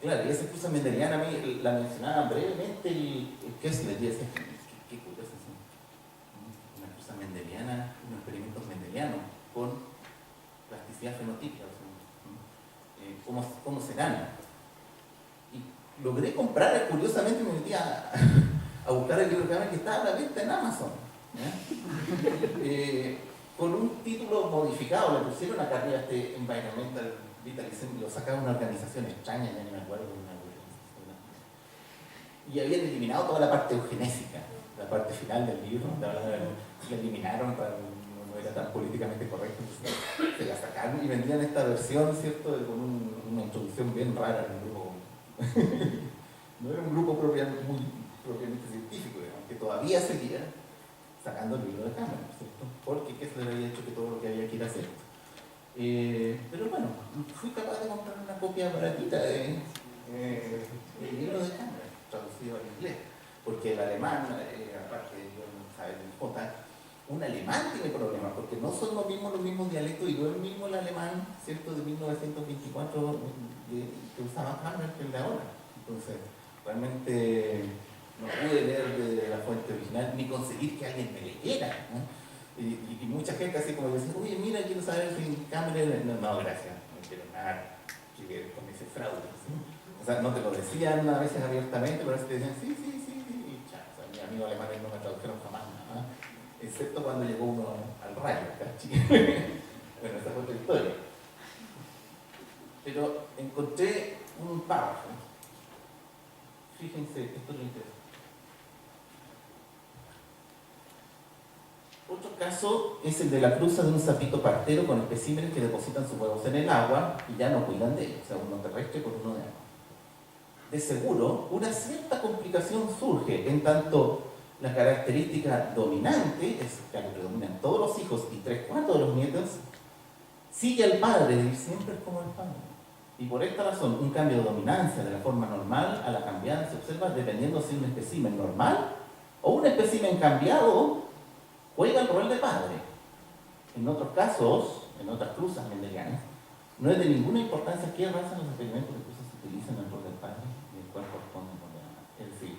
Claro, y esa excusa mendeliana a mí la mencionaba brevemente el Kessler, y decía, qué curioso es una excusa mendeliana, unos experimentos mendelianos con plasticidad fenotípica, ¿cómo serán? Y logré comprar, curiosamente me metí a buscar el libro que estaba a la venta en Amazon, con un título modificado, le pusieron acá arriba este Environmental Vitalism, lo sacaba una organización extraña, ya no me acuerdo de una organización, y habían eliminado toda la parte eugenésica, la parte final del libro, la eliminaron para no era tan políticamente correcto, entonces se la sacaron y vendían esta versión, ¿cierto?, con una introducción bien rara en un grupo. No era un grupo propiamente científico, digamos, que todavía seguía sacando el libro de Cameron, ¿cierto? Porque Kessler había hecho que todo lo que había que ir a hacer. Pero bueno, fui capaz de comprar una copia baratita del libro de Cameron, traducido al inglés, porque el alemán, aparte de saber el J, un alemán tiene problemas, porque no son los mismos dialectos, y no es el mismo el alemán, ¿cierto?, de 1924 que usaba Cameron que el de ahora. Entonces, realmente no pude leer de la fuente original ni conseguir que alguien me leyera, ¿no? Y mucha gente así como decía, oye, mira, quiero saber si Cameron... No, gracias, no quiero nada que ver con ese fraude, ¿sí? O sea, no te lo decían a veces abiertamente, pero a veces te decían, sí, y chao. O sea, mis amigos alemanes no me tradujeron jamás nada, excepto cuando llegó uno al rayo, ¿cachai? Bueno, esa fue otra historia. Pero encontré un párrafo. Fíjense, esto es lo interesante. Otro caso es el de la cruza de un sapito partero con especímenes que depositan sus huevos en el agua y ya no cuidan de ellos, o sea, uno terrestre con uno de agua. De seguro, una cierta complicación surge en tanto la característica dominante, es la que predomina en todos los hijos y 3/4 de los nietos, sigue al padre, y siempre es como el padre. Y por esta razón, un cambio de dominancia de la forma normal a la cambiada se observa dependiendo si un espécimen normal o un espécimen cambiado juega el rol de padre. En otros casos, en otras cruzas mendelianas, no es de ninguna importancia qué raza los experimentos de cruzas se utilizan en el rol del padre y el cual corresponde al rol de la madre. Es decir,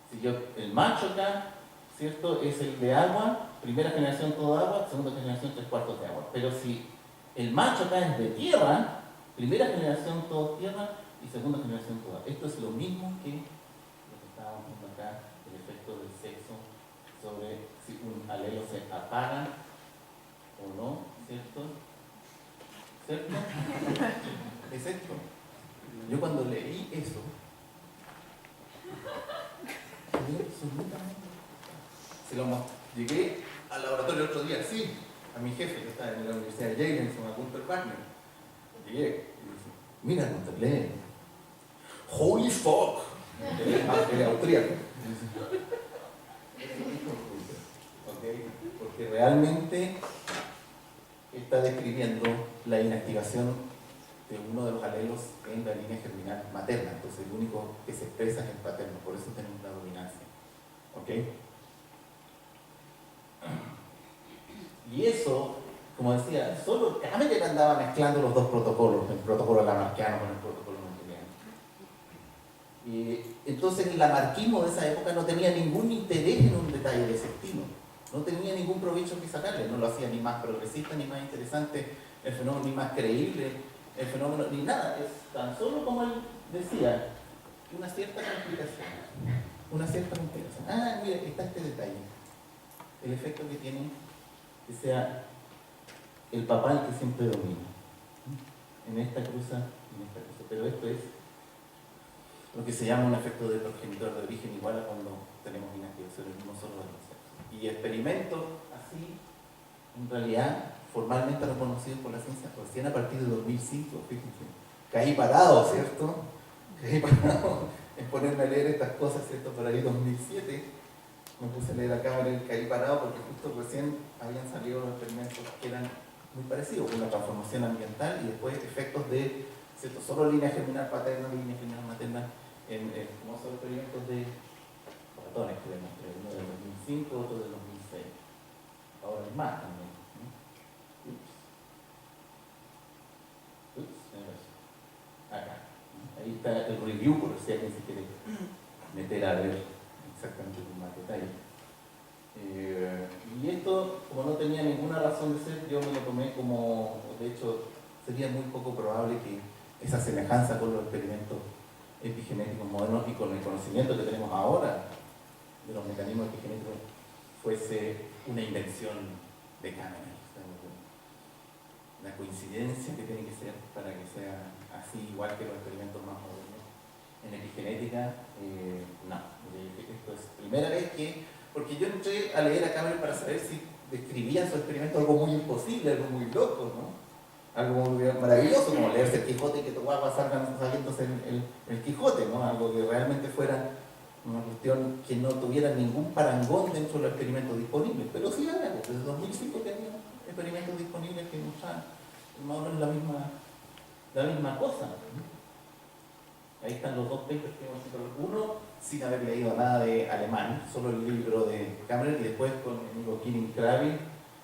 si el macho acá, ¿cierto?, es el de agua, primera generación todo agua, segunda generación 3/4 de agua. Pero si el macho acá es de tierra, primera generación todo tierra y segunda generación todo agua. Esto es lo mismo que lo que estábamos viendo acá, el efecto del sexo sobre si un alelo se apaga o no, ¿cierto? ¿Cierto? Es esto. Yo cuando leí eso, llegué al laboratorio el otro día, sí, a mi jefe, que está en la Universidad de Yale, en su Gunther Wagner. Llegué y dije, mira, Gunther, lee. Holy fuck! Él es austríaco. ¿Okay? Porque realmente está describiendo la inactivación de uno de los alelos en la línea germinal materna. Entonces el único que se expresa es el paterno, por eso tenemos la dominancia. ¿Ok? Y eso, como decía, solo Cameron andaba mezclando los dos protocolos, el protocolo lamarckiano con el protocolo mendeliano. Y entonces el lamarquismo de esa época no tenía ningún interés en un detalle de ese estilo. No tenía ningún provecho que sacarle, no lo hacía ni más progresista, ni más interesante el fenómeno, ni más creíble el fenómeno, ni nada. Es tan solo como él decía, una cierta complicación. Una cierta complicación. Ah, mira, está este detalle. El efecto que tiene que sea el papá el que siempre domina. En esta cruza, en esta cruza. Pero esto es lo que se llama un efecto de progenitor de origen igual a cuando tenemos inactivaciones no solo de los sexos. Y experimentos así, en realidad, formalmente reconocidos por la ciencia, recién a partir de 2005, fíjense. Caí parado, ¿cierto? Caí parado en ponerme a leer estas cosas, ¿cierto? Por ahí 2007, me puse a leer acá, caí parado porque justo recién habían salido los experimentos que eran muy parecidos, una transformación ambiental y después efectos de, ¿cierto? Solo línea germinal paterna, línea germinal materna, en famosos experimentos de ratones que demostré, uno del 2005, otro del 2006. Ahora hay más también. Acá. Ahí está el review, por si alguien se quiere meter a ver exactamente con más detalle. Y esto, como no tenía ninguna razón de ser, yo me lo tomé como, de hecho, sería muy poco probable que esa semejanza con los experimentos epigenéticos modernos y con el conocimiento que tenemos ahora de los mecanismos epigenéticos fuese una invención de Cameron. La coincidencia que tiene que ser para que sea así, igual que los experimentos más modernos en epigenética, no. Esto es primera vez que, porque yo entré a leer a Cameron para saber si describía su experimento algo muy imposible, algo muy loco, ¿no? Algo muy maravilloso, como leerse el Quijote y que tu guagua salgan saliéndose el Quijote, ¿no? Algo que realmente fuera una cuestión que no tuviera ningún parangón dentro del experimento disponible. Pero sí había, desde 2005 tenía experimentos disponibles que mostraban más o menos la misma cosa. Ahí están los dos papers que hemos citado. Uno, sin haber leído nada de alemán, solo el libro de Cameron, y después con mi amigo Kirin Krabi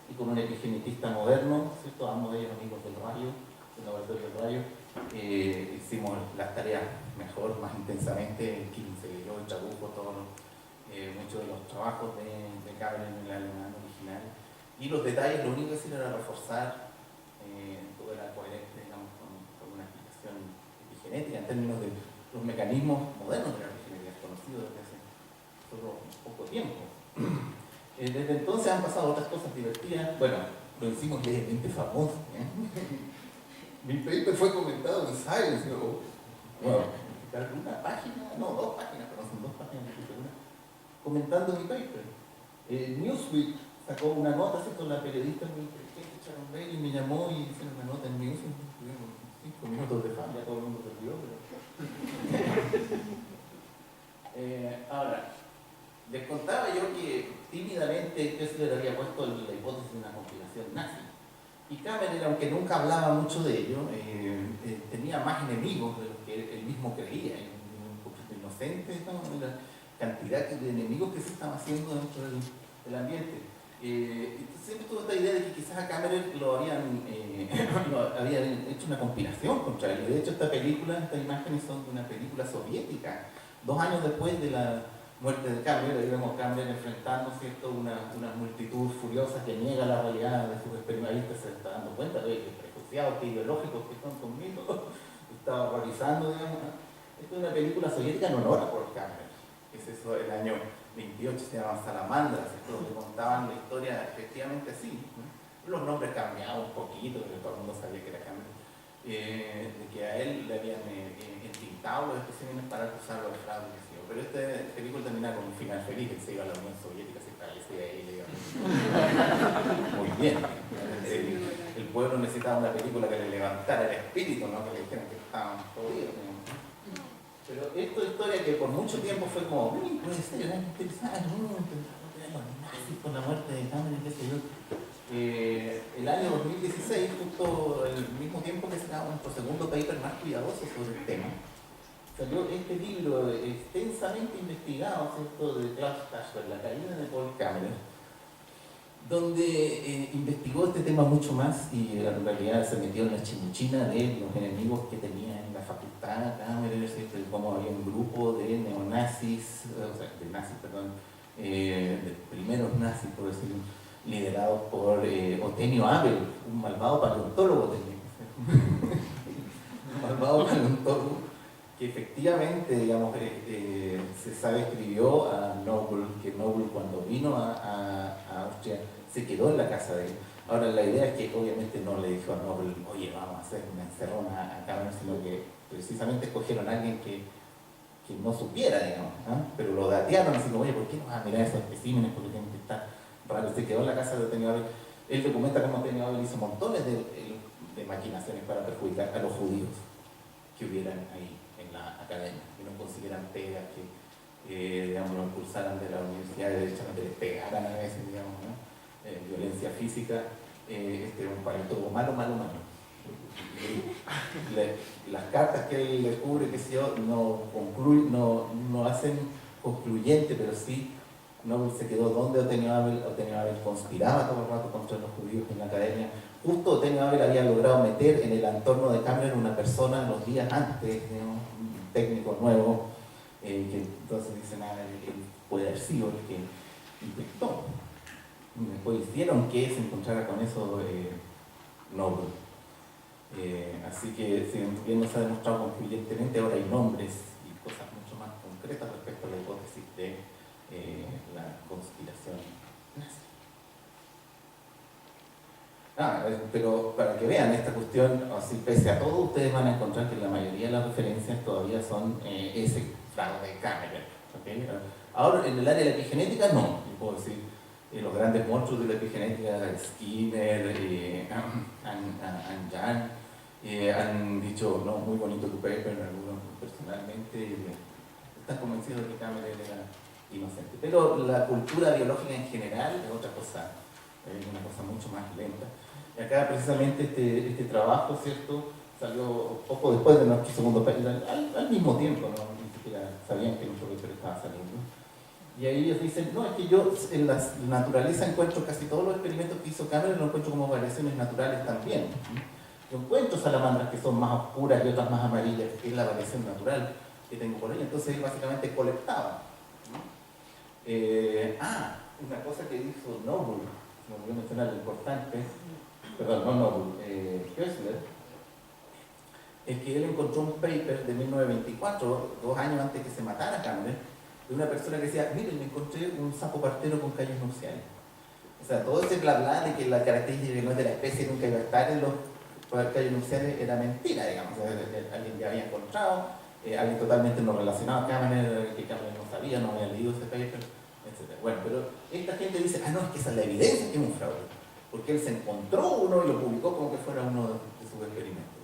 y con un epigenetista moderno, ¿cierto? Ambos de ellos amigos del rayo, del laboratorio del rayo. Hicimos las tareas mejor, más intensamente. Kirin se leyó y tradujo muchos de los trabajos de Cameron en el alemán original. Y los detalles, lo único que hicieron era reforzar toda la coherencia, digamos, con una explicación epigenética en términos de los mecanismos modernos de la epigenética, conocidos desde hace solo poco tiempo. Desde entonces han pasado otras cosas divertidas. Bueno, lo hicimos levemente famoso. Mi paper fue comentado en Science. Bueno, una página, no, dos páginas, pero son dos páginas, comentando mi paper. Newsweek sacó una nota, ¿cierto? La periodista muy inteligente, Sharon Bailey, me llamó y hizo una nota en Newsweek. Tuvimos 5 minutos de fama, ya todo el mundo se olvidó, pero... ahora, les contaba yo que tímidamente Kessler había puesto la hipótesis de una conspiración nazi. Y Cameron, aunque nunca hablaba mucho de ello, tenía más enemigos de los que él mismo creía, un poquito inocente, ¿no? La cantidad de enemigos que se estaba haciendo dentro del ambiente. Siempre tuve esta idea de que quizás a Cameron lo habían hecho una conspiración contra él. De hecho, estas imágenes son de una película soviética. 2 años después de la muerte de Cameron, ahí vemos a Cameron enfrentando, ¿cierto? una multitud furiosa que niega la realidad de sus experimentos, se está dando cuenta de que prejuiciados, que ideológicos que están conmigo, estaba horrorizando, digamos. Esto es una película soviética en honor a Paul Cameron. Es eso, el año 28, se llama Salamandra, ¿cierto? Que contaban la historia efectivamente así, ¿no? Los nombres cambiaban un poquito, pero todo el mundo sabía que era Cameron. De que a él le habían entintado los especímenes para acusarlo de fraude, pero esta película termina con un final feliz. Él se iba a la Unión Soviética, se establecía ahí y le iba muy bien. El pueblo necesitaba una película que le levantara el espíritu, no que le dijeran que estaban jodidos. Pero esta historia que por mucho tiempo fue como, puede ser, es interesante, los nazis con la muerte de Cameron, qué sé yo. El año 2016, justo el mismo tiempo que sacamos nuestro segundo paper más cuidadoso sobre el tema, salió este libro extensamente investigado, ¿cierto?, de Klaus Kasper, La caída de Paul Cameron, donde investigó este tema mucho más y en realidad se metió en la chimuchina de los enemigos que tenía en la facultad Cameron, ¿cierto?, y cómo había un grupo de neonazis, o sea, de nazis, perdón, de primeros nazis, por decirlo, liderados por Otenio Abel, un malvado paleontólogo un malvado paleontólogo que efectivamente, digamos, se sabe, escribió a Noble, que Noble cuando vino a Austria se quedó en la casa de él. Ahora la idea es que obviamente no le dijo a Noble, oye, vamos a hacer una encerrona a Cameron, sino que precisamente escogieron a alguien que no supiera, digamos, ¿eh? Pero lo datearon así como, oye, ¿por qué no vas a mirar esos especímenes? Porque tienen que estar raros. Se quedó en la casa de Otenio Abel. Él documenta cómo Otenio Abel hizo montones de maquinaciones para perjudicar a los judíos que hubieran ahí en la academia, que no consiguieran pegas, que digamos, lo expulsaran de la universidad, derechamente les pegaran a veces, digamos, ¿no? Violencia física. Este es un paleontólogo malo. Las cartas que él descubre, que sé yo, no hacen concluyente, pero sí Noble se quedó donde Otenio Abel conspiraba todo el rato contra los judíos en la academia. Justo Otenio Abel había logrado meter en el entorno de Cameron una persona los días antes, ¿no?, un técnico nuevo, que entonces dicen, él puede haber sido el que infectó. Después hicieron que se encontrara con eso Noble. Así que, si bien no se ha demostrado concluyentemente, ahora hay nombres y cosas mucho más concretas respecto a la hipótesis de la conspiración nazi. Pero para que vean esta cuestión, así, pese a todo, ustedes van a encontrar que la mayoría de las referencias todavía son ese fraude de Cameron, ¿okay? Ahora, en el área de la epigenética, no, yo puedo decir, los grandes monstruos de la epigenética, Skinner, Anjan, han dicho, no, muy bonito tu paper, algunos personalmente están convencidos de que Cameron era inocente. Pero la cultura biológica en general es otra cosa, una cosa mucho más lenta. Y acá precisamente este trabajo, ¿cierto?, salió poco después de nuestro segundo paper, al mismo tiempo, ¿no? Ni siquiera sabían que nuestro paper estaba saliendo. Y ahí ellos dicen, no, es que yo en la naturaleza encuentro casi todos los experimentos que hizo Cameron, los encuentro como variaciones naturales también. Yo encuentro salamandras que son más oscuras y otras más amarillas, que es la variación natural que tengo por ahí. Entonces él básicamente colectaba. Una cosa que hizo Noble, me olvidé mencionar lo importante, perdón, no Noble, Kessler, es que él encontró un paper de 1924, 2 años antes que se matara Cameron, de una persona que decía, miren, me encontré un sapo partero con callos nupciales. O sea, todo ese bla bla de que la característica que no es de la especie nunca iba a estar en los callos nupciales era mentira, digamos. O sea, alguien que había encontrado, alguien totalmente no relacionado a Cameron, que Cameron no sabía, no había leído ese paper, etc. Bueno, pero esta gente dice, no, es que esa es la evidencia que es un fraude, porque él se encontró uno y lo publicó como que fuera uno de sus experimentos.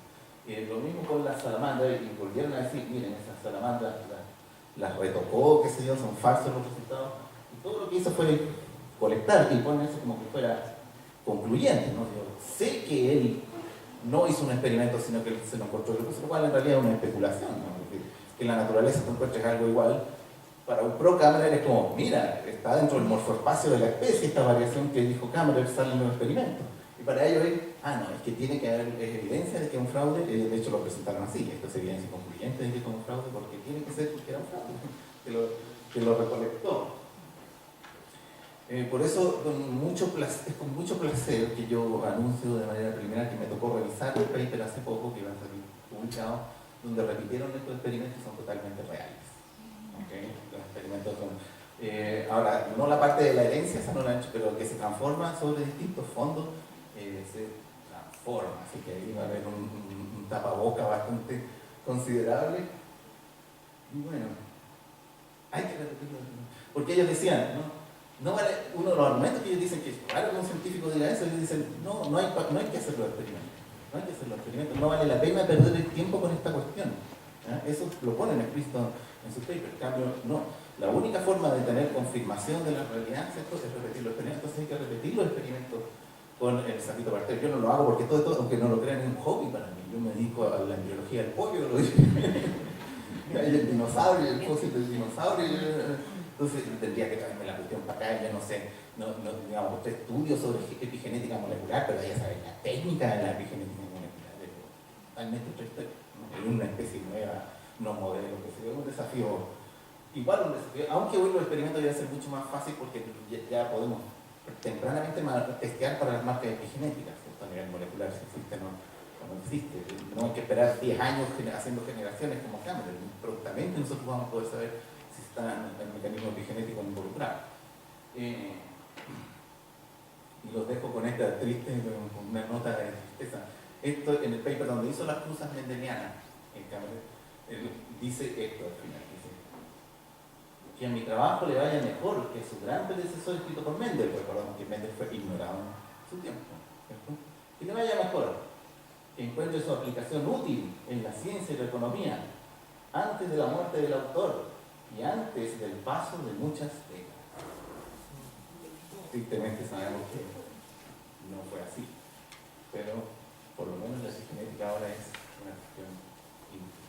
Lo mismo con las salamandras, y volvieron a decir, miren, esas salamandras las retocó, qué sé yo, son falsos los resultados, y todo lo que hizo fue colectar y poner eso como que fuera concluyente, ¿no? Yo sé que él no hizo un experimento, sino que él se lo encontró, lo cual en realidad es una especulación, ¿no? Porque que en la naturaleza tú encuentres algo igual, para un pro Cameron es como, mira, está dentro del morfoespacio de la especie esta variación que dijo Cameron sale en los experimentos. Y para ello es, no, es que tiene que haber evidencia de que es un fraude, de hecho lo presentaron así, esto es evidencia concluyente de que es un fraude, porque tiene que ser porque era un fraude, que lo recolectó. Por eso es con mucho placer que yo anuncio de manera preliminar que me tocó revisar un paper hace poco que iba a salir publicado, donde repitieron estos experimentos y son totalmente reales. ¿Okay? Los experimentos son, ahora, no la parte de la herencia, esa no la han hecho, pero que se transforma sobre distintos fondos, se transforma, así que ahí va a haber un tapaboca bastante considerable. Y bueno, hay que repetirlo, porque ellos decían, no vale, uno de los argumentos que ellos dicen que es raro que un científico diga eso, ellos dicen, no hay que hacer los experimentos, no vale la pena perder el tiempo con esta cuestión. Eso lo ponen explícito en su paper. En cambio, no. La única forma de tener confirmación de la realidad, ¿cierto?, es repetir los experimentos. Entonces hay que repetir los experimentos con el sapito parter. Yo no lo hago porque todo, aunque no lo crean, es un hobby para mí. Yo me dedico a la embriología del pollo, lo dije. Hay el dinosaurio, el fósil del dinosaurio. Entonces tendría que traerme la cuestión para acá. Yo no sé, digamos, usted estudio sobre epigenética molecular, pero ya saben la técnica de la epigenética molecular. Es totalmente otra historia, ¿no? Es una especie nueva, no modelo, que sería un desafío. Igual un desafío, aunque hoy los experimentos ya ser mucho más fácil porque ya podemos tempranamente testear para las marcas epigenéticas, ¿cierto? A nivel molecular, si existe o no existe. No hay que esperar 10 años haciendo generaciones como Cameron. Prontamente nosotros vamos a poder saber si está el mecanismo epigenético involucrado. Y los dejo con esta triste, con una nota de tristeza. Esto en el paper donde hizo las cruzas mendelianas, Cameron, dice esto al final. Que a mi trabajo le vaya mejor que su gran predecesor escrito por Mendel. Recordamos que Mendel fue ignorado en su tiempo, ¿cierto? Que le vaya mejor, que encuentre su aplicación útil en la ciencia y la economía antes de la muerte del autor y antes del paso de muchas décadas. Tristemente sabemos que no fue así, pero por lo menos la epigenética ahora es una cuestión importante.